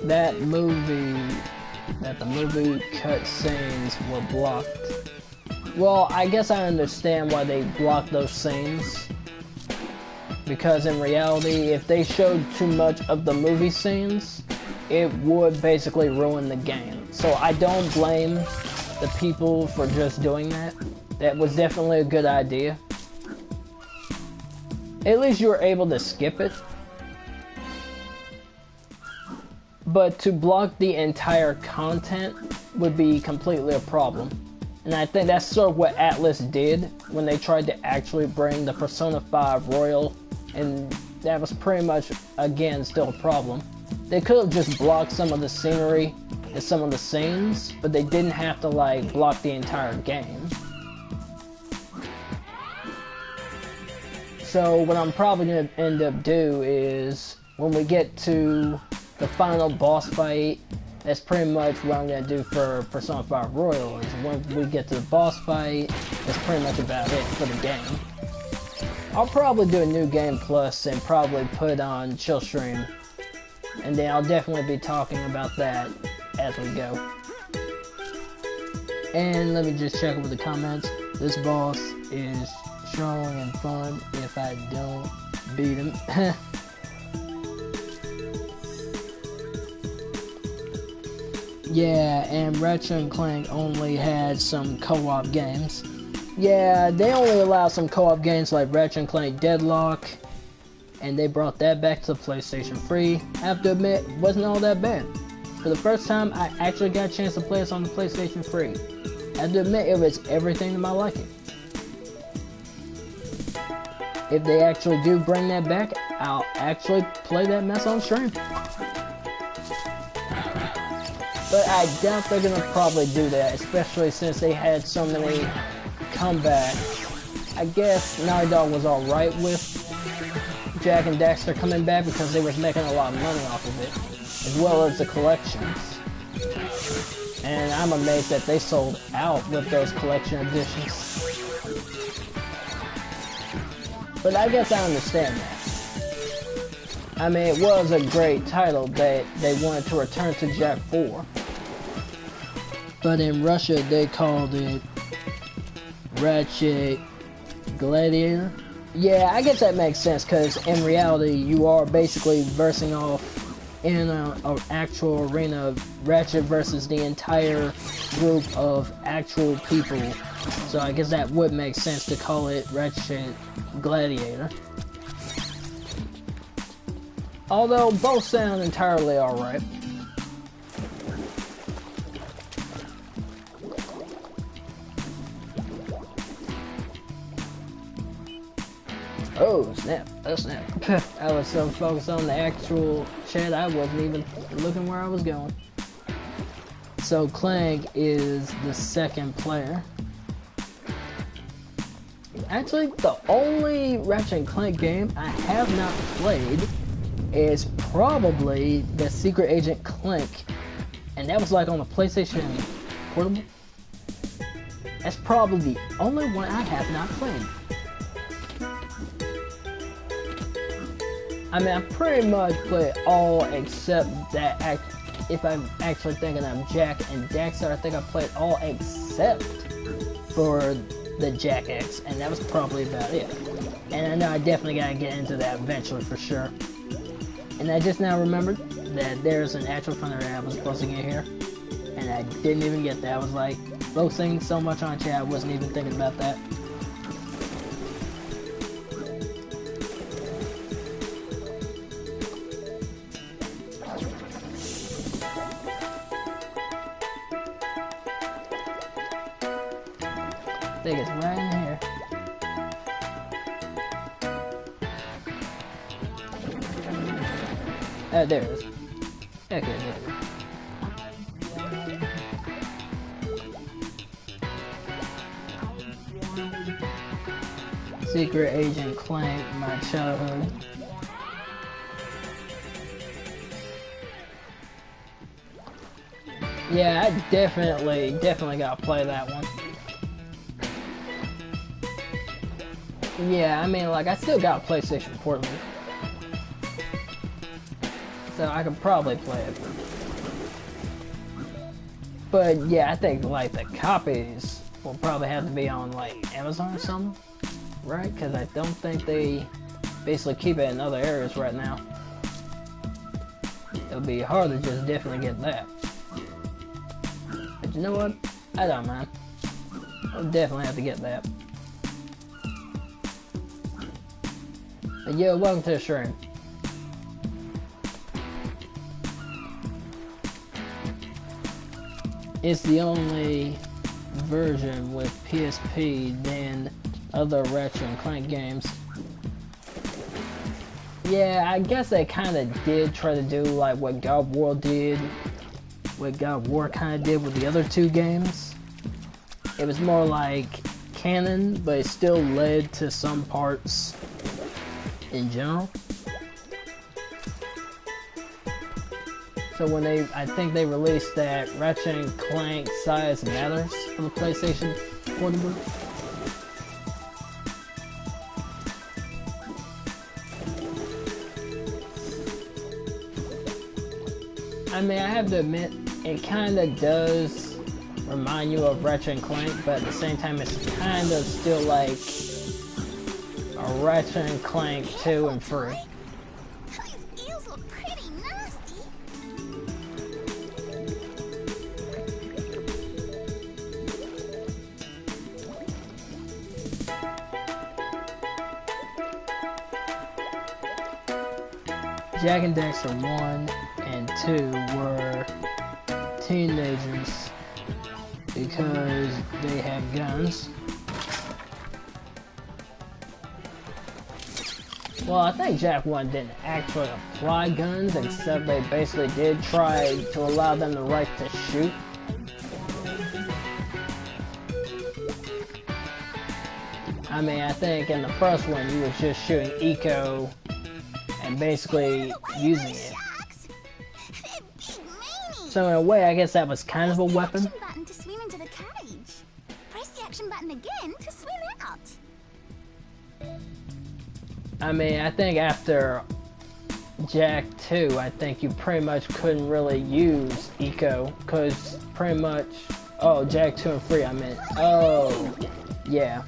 The movie cutscenes were blocked. Well, I guess I understand why they blocked those scenes. Because in reality, if they showed too much of the movie scenes, it would basically ruin the game. So I don't blame the people for just doing that. That was definitely a good idea. At least you were able to skip it. But to block the entire content would be completely a problem. And I think that's sort of what Atlas did when they tried to actually bring the Persona 5 Royal, and that was pretty much, again, still a problem. They could have just blocked some of the scenery and some of the scenes, but they didn't have to like block the entire game. So what I'm probably going to end up do is, when we get to the final boss fight, that's pretty much what I'm going to do for Persona 5 Royal, is when we get to the boss fight, that's pretty much about it for the game. I'll probably do a new game plus and probably put on chill stream, and then I'll definitely be talking about that as we go. And let me just check with the comments. This boss is strong and fun if I don't beat him. Yeah, and Ratchet & Clank only had some co-op games. Yeah, they only allow some co-op games like Ratchet & Clank Deadlock, and they brought that back to the PlayStation 3. I have to admit, it wasn't all that bad. For the first time, I actually got a chance to play this on the PlayStation 3. I have to admit, it was everything to my liking. If they actually do bring that back, I'll actually play that mess on stream. But I doubt they're gonna probably do that, especially since they had so many comebacks. I guess Naughty Dog was alright with Jak and Daxter coming back because they was making a lot of money off of it, as well as the collections. And I'm amazed that they sold out with those collection editions. But I guess I understand that. I mean, it was a great title that they wanted to return to Jak 4. But in Russia, they called it Ratchet Gladiator. Yeah, I guess that makes sense, because in reality, you are basically versing off in an actual arena of Ratchet versus the entire group of actual people. So I guess that would make sense to call it Ratchet Gladiator. Although both sound entirely alright. Oh snap, oh snap. I was so focused on the actual chat I wasn't even looking where I was going. So Clank is the second player. Actually, the only Ratchet & Clank game I have not played is probably the Secret Agent Clank. And that was like on the PlayStation Portable. That's probably the only one I have not played. I mean, I pretty much played all except that. If I'm actually thinking of Jack and Daxter, I think I played all except for the Jack X, and that was probably about it. And I know I definitely gotta get into that eventually for sure. And I just now remembered that there's an actual funner I was supposed to get here, and I didn't even get that. I was like focusing so much on chat, I wasn't even thinking about that. I think it's right in here. Oh, there it is. Okay, there it is. Secret Agent Clank, my childhood. Yeah, I definitely gotta play that one. Yeah, I mean, like, I still got a PlayStation Portable, so I could probably play it. But yeah, I think like the copies will probably have to be on like Amazon or something, right? Because I don't think they basically keep it in other areas right now. It'll be hard to just definitely get that. But you know what? I don't mind. I'll definitely have to get that. But yo, welcome to the stream. It's the only version with PSP than other Ratchet & Clank games. Yeah, I guess they kind of did try to do like what God of War did, what God of War kind of did with the other two games. It was more like canon, but it still led to some parts in general. So when I think they released that Ratchet & Clank Size Matters for the PlayStation Portable. I mean, I have to admit, it kind of does remind you of Ratchet & Clank, but at the same time, it's kind of still like a Ratchet & Clank 2 and 3. These eels look pretty nasty. Jack and Daxter 1 and 2 were teenagers because they had guns. Well, I think Jack 1 didn't actually apply guns, except they basically did try to allow them the right to shoot. I mean, I think in the first one you was just shooting eco and basically using it. So in a way, I guess that was kind of a weapon. Press the action button to swim into the cage. Press the action button again to swim out. I mean, I think after Jack 2, I think you pretty much couldn't really use eco, because pretty much, oh, Jack 2 and 3, I meant, oh, yeah.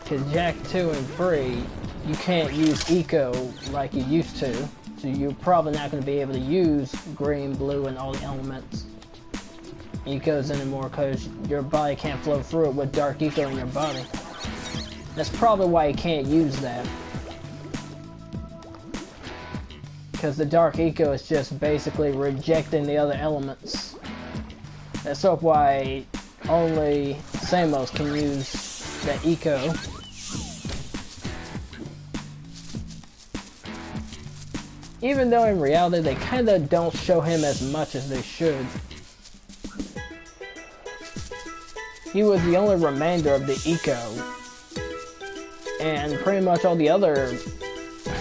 Because Jack 2 and 3, you can't use eco like you used to, so you're probably not going to be able to use green, blue, and all the elements ecos anymore, because your body can't flow through it with dark eco in your body. That's probably why you can't use that. Because the dark eco is just basically rejecting the other elements. That's why only Samos can use the eco. even though in reality they kind of don't show him as much as they should. He was the only remainder of the eco, and pretty much all the other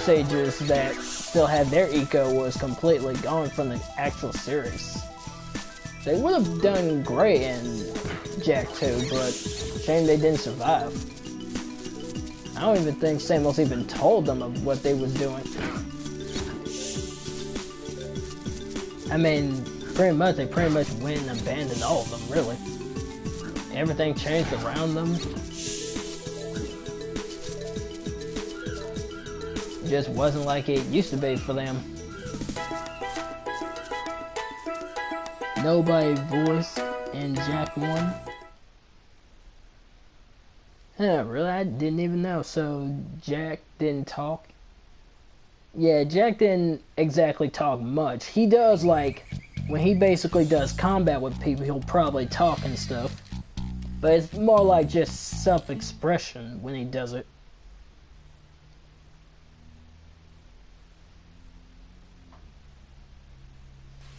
sages that still had their eco was completely gone from the actual series. They would have done great in Jak 2, but shame they didn't survive. I don't even think Samuels even told them of what they was doing. I mean, they pretty much went and abandoned all of them, really. Everything changed around them. It just wasn't like it used to be for them. Nobody voiced in Jak 1. Huh, really? I didn't even know. So, Jak didn't talk? Yeah, Jak didn't exactly talk much. He does, like, when he basically does combat with people, he'll probably talk and stuff. But it's more like just self-expression when he does it.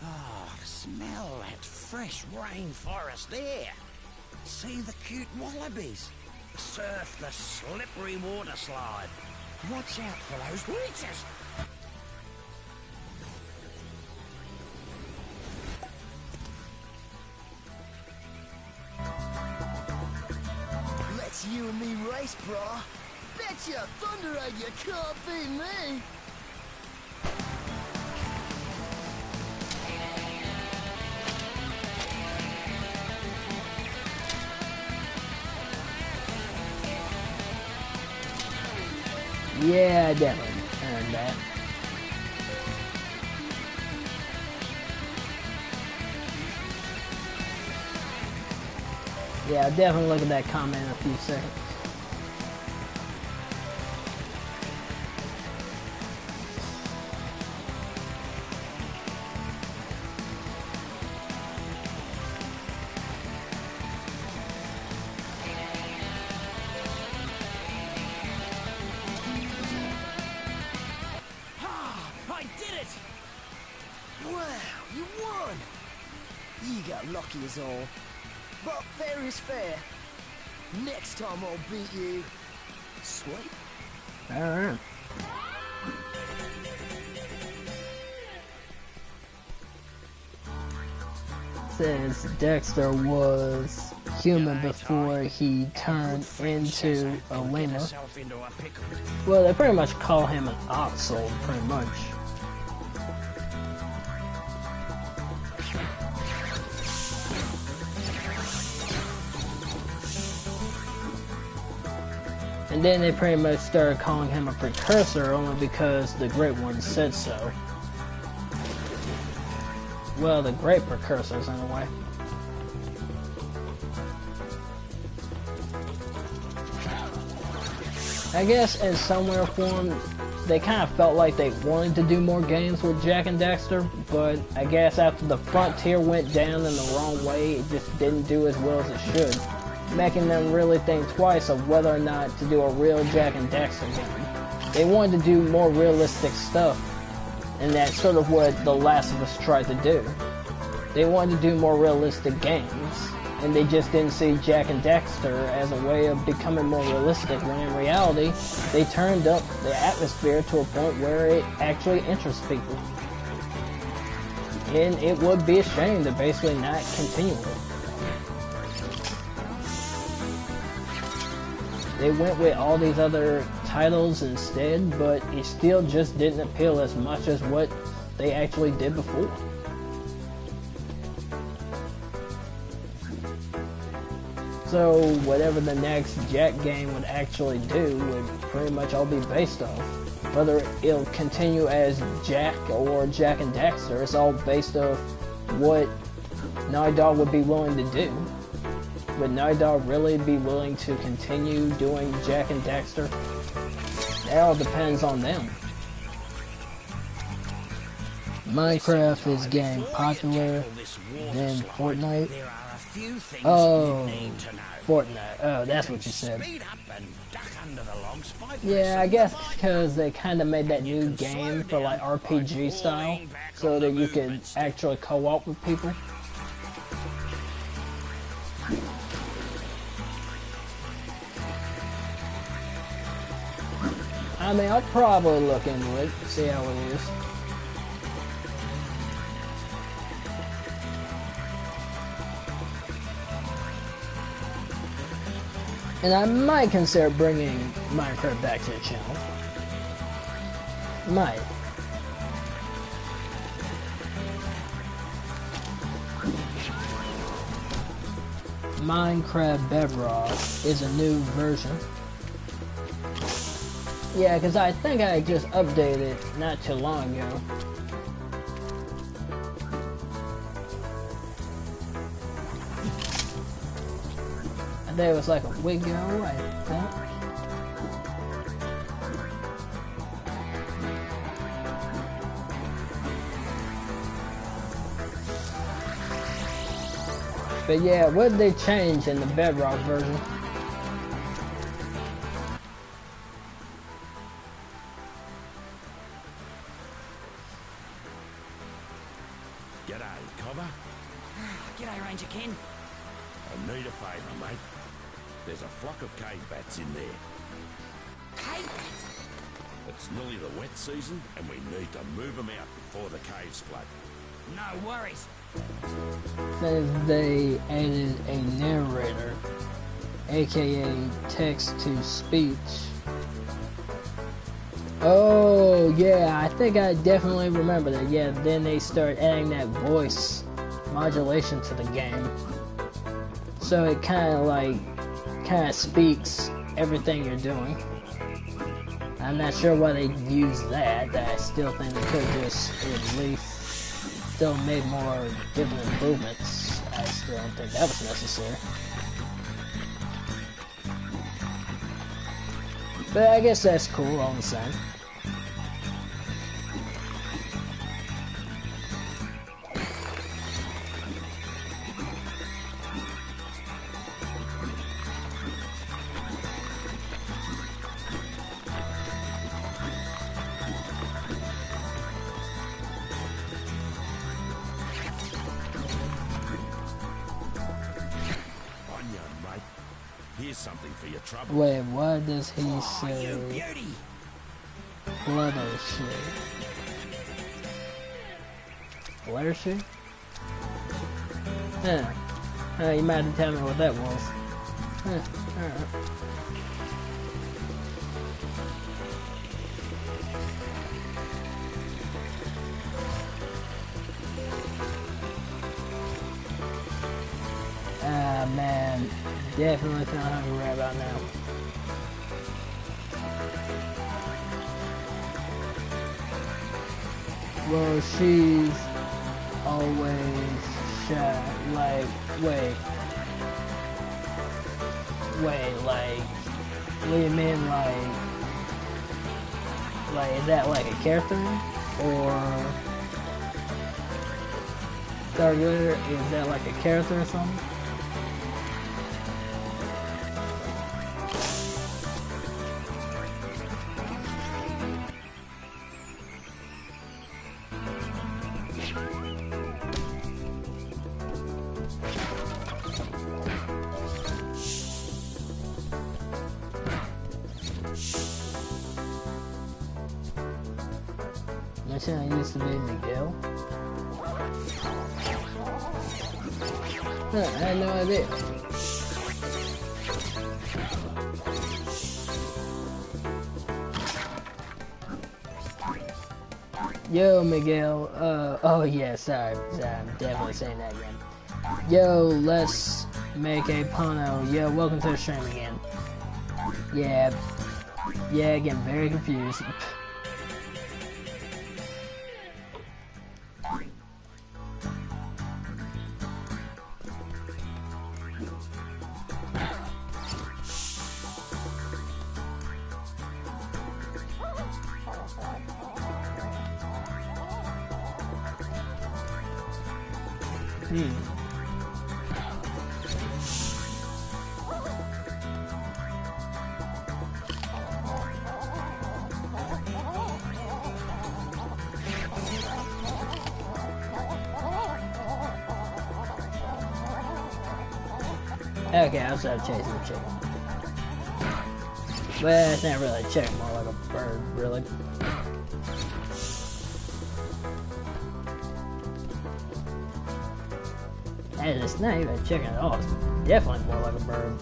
Oh, smell that fresh rainforest air. See the cute wallabies. Surf the slippery water slide. Watch out for those leeches. Let's you and me race, brah. Bet you thunder egg you can't beat me. Yeah, I definitely earned that. Yeah, I'll definitely look at that comment in a few seconds. I did it! Wow, you won! You got lucky as all. But fair is fair. Next time I'll beat you. Sweet. Alright. Since Dexter was human before he turned into a lemur. Well, they pretty much call him an oxel, pretty much. And then they pretty much started calling him a precursor only because the Great Ones said so. Well, the great precursors in a way. I guess in some way or form, they kind of felt like they wanted to do more games with Jak and Daxter, but I guess after the Frontier went down in the wrong way, it just didn't do as well as it should, making them really think twice of whether or not to do a real Jak and Daxter game. They wanted to do more realistic stuff, and that's sort of what The Last of Us tried to do. They wanted to do more realistic games, and they just didn't see Jak and Daxter as a way of becoming more realistic, when in reality, they turned up the atmosphere to a point where it actually interests people. And it would be a shame to basically not continue it. They went with all these other titles instead, but it still just didn't appeal as much as what they actually did before. So whatever the next Jak game would actually do would pretty much all be based off. Whether it'll continue as Jak or Jak and Daxter, it's all based off what Naughty Dog would be willing to do. Would Naughty Dog really be willing to continue doing Jak and Daxter? That all depends on them. Minecraft is getting popular than Fortnite. Oh, Fortnite. Oh, that's what you said. Speed up and duck under the logs fighting. Yeah, I guess because they kind of made that new game for like RPG style, so that you could actually co-op with people. I mean, I'll probably look into it, see how it is. And I might consider bringing Minecraft back to the channel. Might. Minecraft Bedrock is a new version. Yeah, because I think I just updated not too long ago. I think it was like a week ago, I think. But yeah, what did they change in the Bedrock version? G'day, Cobber. G'day, Ranger Ken. I need a favour, mate. There's a flock of cave bats in there. Cave bats? It's nearly the wet season, and we need to move them out before the caves flood. No worries. Says they added a narrator, aka text to speech. Oh yeah, I think I definitely remember that. Yeah, then they start adding that voice modulation to the game, so it kind of speaks everything you're doing. I'm not sure why they use that. I still think they could just at least still made more different improvements. I still don't think that was necessary. But I guess that's cool all the same. Here's something for your trouble. Wait, what does he say? You beauty. Fluttershy. Fluttershy? Yeah. You might have to tell me what that was. Alright. Ah, man. Definitely feeling hungry right about now. Well, she's always shy. Like, wait, like, what do you mean, like, is that like a character? Or, Stargazer, is that like a character or something? I used to be Miguel. I had no idea. Yo, Miguel. Oh yeah, sorry. I'm definitely saying that again. Yo, let's make a Pono. Yo, welcome to the stream again. Yeah, getting very confused. Okay, I was chasing a chicken. Well, it's not really a chicken, more like a bird, really. And it's not even a chicken at all, it's definitely more like a bird.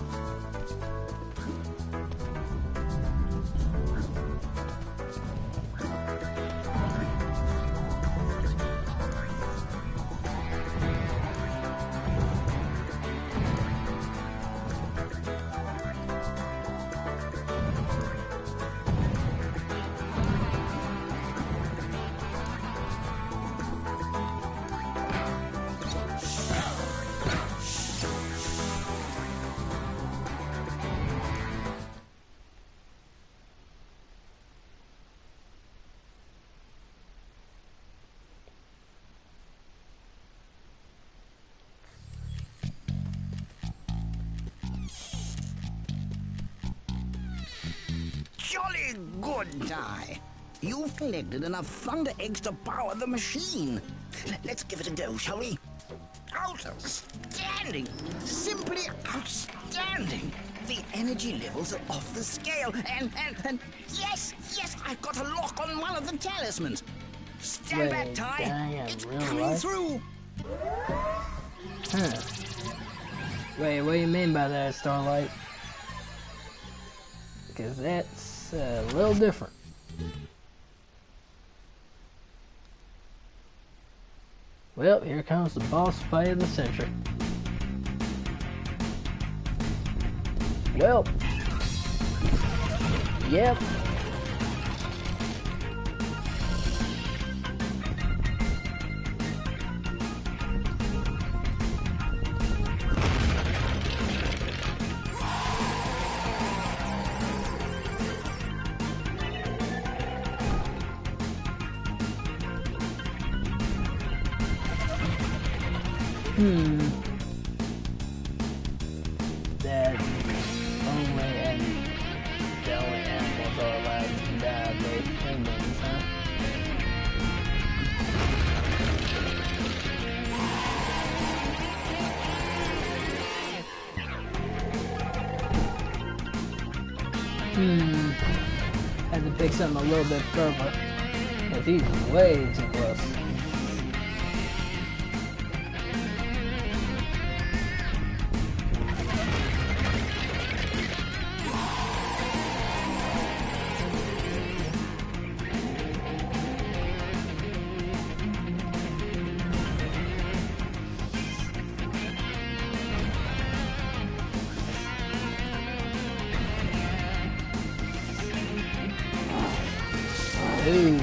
Jolly good, Ty. You've collected enough thunder eggs to power the machine. Let's give it a go, shall we? Outstanding! Simply outstanding! The energy levels are off the scale, and yes, I've got a lock on one of the talismans. Stand back, Ty. It's coming through. Huh. Wait, what do you mean by that, Starlight? Because that's a little different. Well, here comes the boss fight of the century. Well, yep. That the only animals are allowed to die with humans, huh? Had to pick something a little bit further. If he's way too close. Ooh,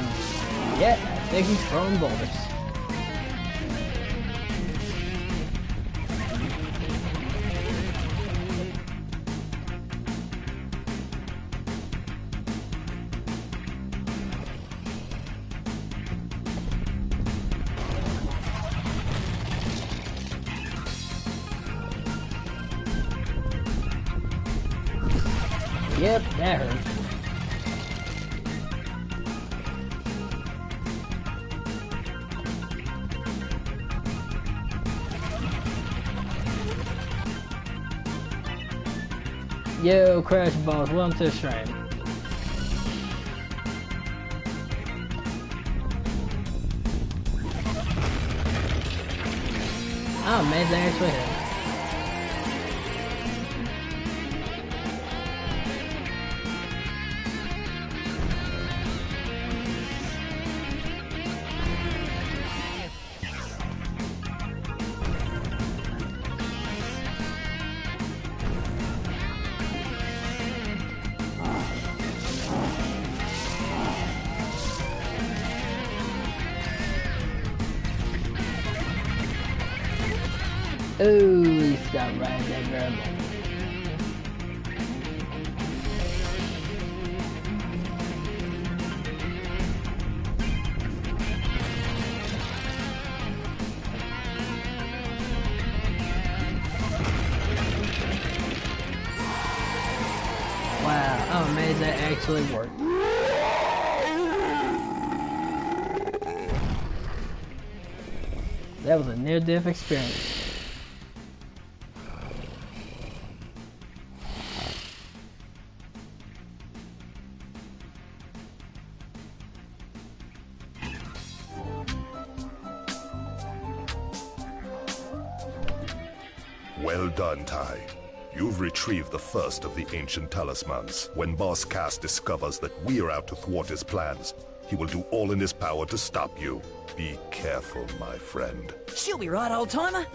yeah, I think he's throwing boulders. Yep, that hurt. Yo, Crash Balls, welcome to the stream. Oh, man, they actually hit. Ooh, he stopped right at that very moment. Wow, I'm amazed that actually worked. That was a near-death experience. Well done, Ty. You've retrieved the first of the ancient talismans. When Boss Cass discovers that we're out to thwart his plans, he will do all in his power to stop you. Be careful, my friend. She'll be right, old-timer.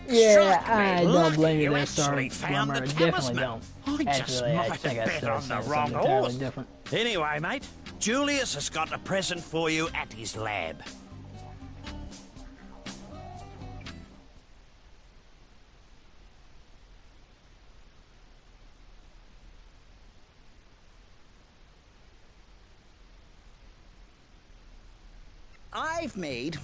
Yeah, I don't blame you there, sorry, Plumber. Definitely don't. Actually, I think I started saying something entirely different. Anyway, mate, Julius has got a present for you at his lab. I've made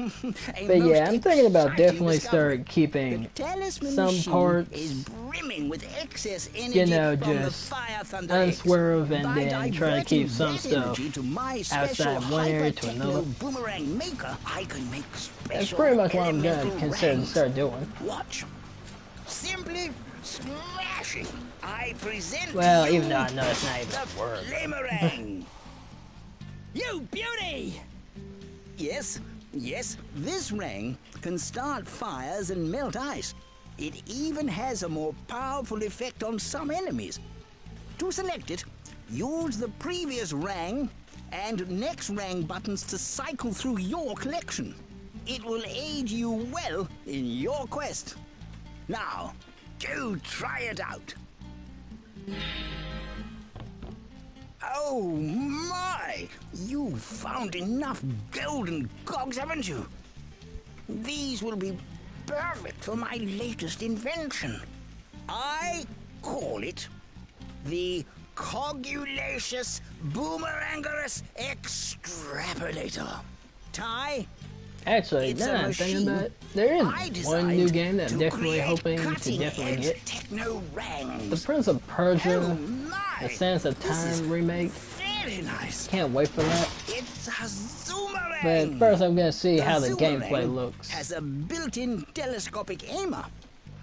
But yeah, I'm thinking about definitely start keeping some parts, is brimming with excess energy you know, from the just Fire Thunder unswerve and By then try to keep diverting some that stuff energy to my outside special one area to hyper-techno another. boomerang maker, I can make special That's pretty much what I'm gonna elemental consider to rangs. start doing. Watch. Simply smashing. I present Well, to you even though I know it's not even the a word. Flamerang. You beauty! Yes, yes, this ring can start fires and melt ice. It even has a more powerful effect on some enemies. To select it, use the previous rang and next rang buttons to cycle through your collection. It will aid you well in your quest. Now, do try it out. Oh my! You've found enough golden cogs, haven't you? These will be perfect for my latest invention. I call it the Cogulacious Boomerangerous Extrapolator. Ty? Actually, It's now a I'm thinking machine about it, there I is one new designed game that I'm to definitely create hoping to definitely cutting-edge get. techno rangs. The Prince of Persia, Oh my! the Sands of This is Time remake. very nice. Can't wait for that. It's a zoomerang. But first I'm gonna see how the zoomerang gameplay looks. Has a built-in telescopic aimer.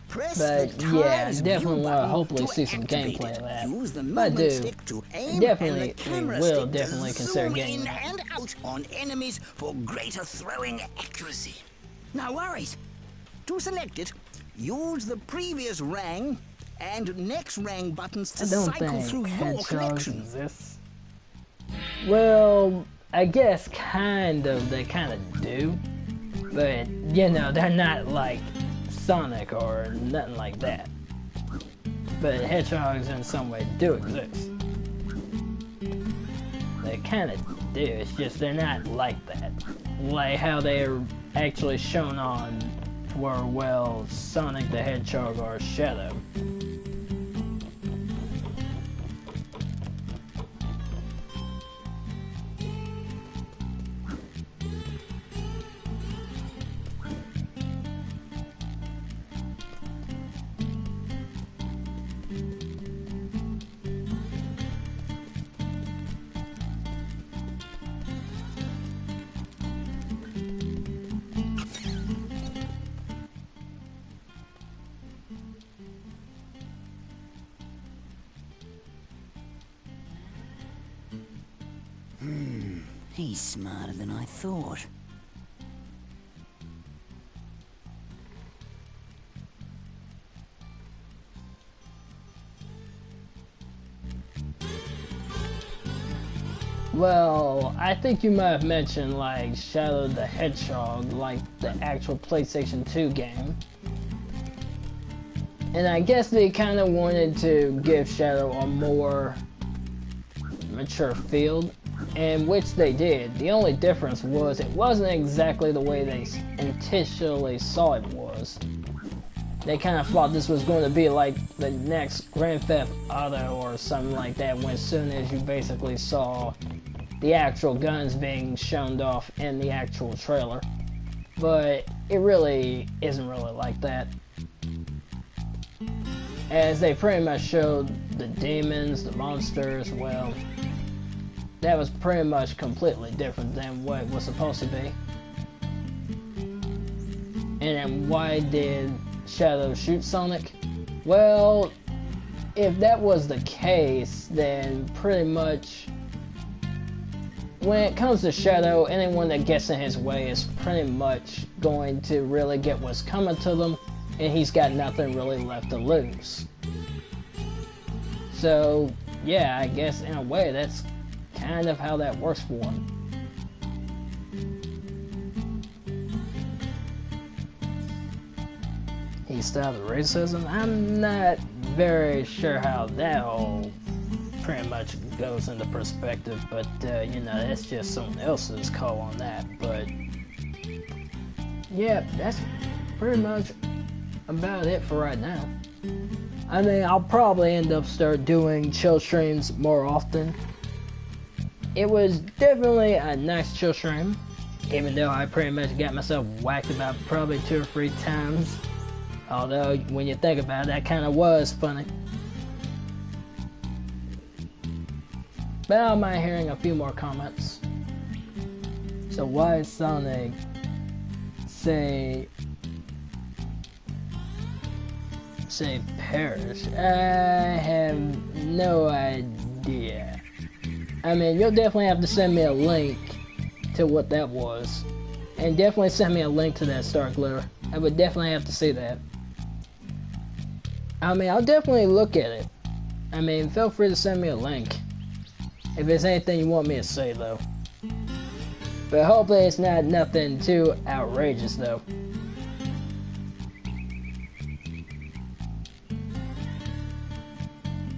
Press But the yeah, tiles definitely view want to button hopefully to see some activate gameplay it. of that. Use the If I movement do, stick to aim definitely and the camera will stick definitely to consider zoom getting in that. and out on enemies for greater throwing accuracy. No worries. To select it, use the previous rang and next rang buttons to I don't cycle think through your hedgehogs collection. exist. Well, I guess kind of, they kind of do. But, you know, they're not like Sonic or nothing like that. But hedgehogs in some way do exist. They kind of do, it's just they're not like that. Like how they're actually shown on for, well, Sonic the Hedgehog or Shadow. He's smarter than I thought. Well, I think you might have mentioned like Shadow the Hedgehog, like the actual PlayStation 2 game. And I guess they kind of wanted to give Shadow a more mature field, and which they did. The only difference was it wasn't exactly the way they initially saw it was. They kind of thought this was going to be like the next Grand Theft Auto or something like that, when as soon as you basically saw the actual guns being shown off in the actual trailer. But it really isn't really like that, as they pretty much showed the demons, the monsters. Well, that was pretty much completely different than what it was supposed to be. And then why did Shadow shoot Sonic? Well, if that was the case, then pretty much, when it comes to Shadow, anyone that gets in his way is pretty much going to really get what's coming to them, and he's got nothing really left to lose. So, yeah, I guess in a way that's kind of how that works for him. He stopped racism? I'm not very sure how that all pretty much goes into perspective, but you know, that's just someone else's call on that. But yeah, that's pretty much about it for right now. I mean, I'll probably end up start doing chill streams more often. It was definitely a nice chill stream, even though I pretty much got myself whacked about probably 2 or 3 times. Although, when you think about it, that kind of was funny. But I don't mind hearing a few more comments. So why is Sonic say Paris? I have no idea. I mean, you'll definitely have to send me a link to what that was. And definitely send me a link to that Star Glitter. I would definitely have to see that. I mean, I'll definitely look at it. I mean, feel free to send me a link. If there's anything you want me to say, though. But hopefully it's not nothing too outrageous, though.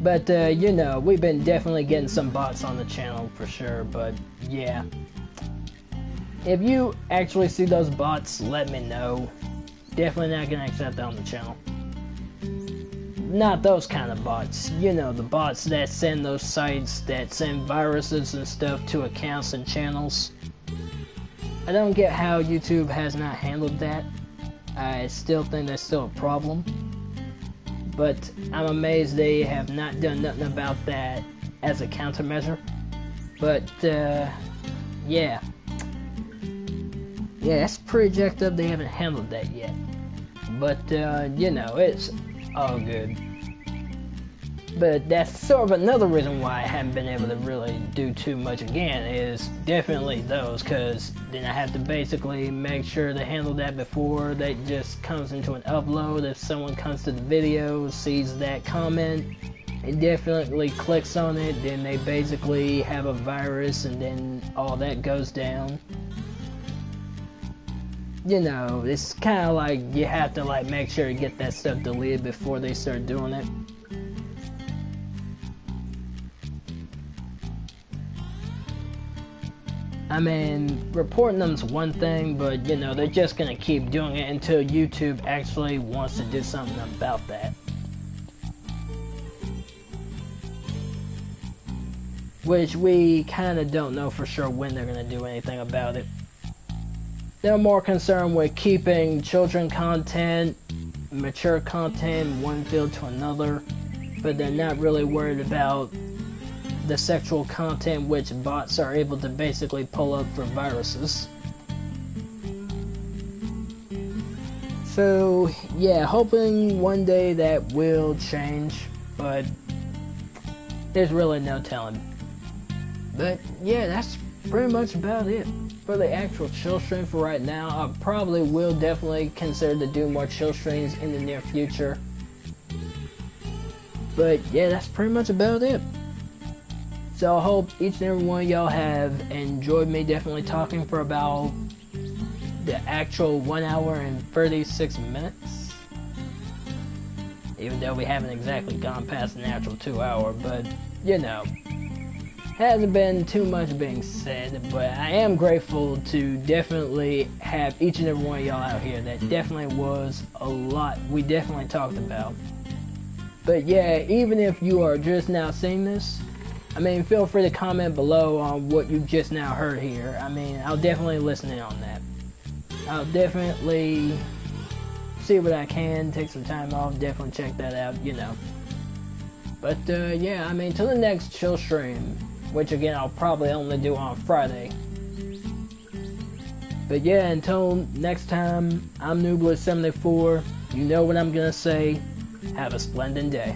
But, you know, we've been definitely getting some bots on the channel for sure, but yeah. If you actually see those bots, let me know. Definitely not gonna accept that on the channel. Not those kind of bots. You know, the bots that send those sites that send viruses and stuff to accounts and channels. I don't get how YouTube has not handled that. I still think that's still a problem. But I'm amazed they have not done nothing about that as a countermeasure. But, yeah. Yeah, that's pretty jacked up they haven't handled that yet. But, you know, it's all good. But that's sort of another reason why I haven't been able to really do too much again, is definitely those, because then I have to basically make sure to handle that before that just comes into an upload. If someone comes to the video, sees that comment, and definitely clicks on it, then they basically have a virus, and then all that goes down. You know, it's kind of like you have to like make sure to get that stuff deleted before they start doing it. I mean, reporting them's one thing, but you know, they're just gonna keep doing it until YouTube actually wants to do something about that. Which we kind of don't know for sure when they're gonna do anything about it. They're more concerned with keeping children content, mature content, one field to another, but they're not really worried about the sexual content which bots are able to basically pull up for viruses. So, yeah, hoping one day that will change, but there's really no telling. But, yeah, that's pretty much about it for the actual chill stream for right now. I probably will definitely consider to do more chill streams in the near future. But yeah, that's pretty much about it. So I hope each and every one of y'all have enjoyed me definitely talking for about the actual 1 hour and 36 minutes. Even though we haven't exactly gone past the natural 2 hour, but you know. Hasn't been too much being said, but I am grateful to definitely have each and every one of y'all out here. That definitely was a lot we definitely talked about. But yeah, even if you are just now seeing this, I mean, feel free to comment below on what you just now heard here. I mean, I'll definitely listen in on that. I'll definitely see what I can, take some time off, definitely check that out, you know. But yeah, I mean, till the next chill stream, which again I'll probably only do on Friday. But yeah, until next time, I'm Noobler74. You know what I'm gonna say. Have a splendid day.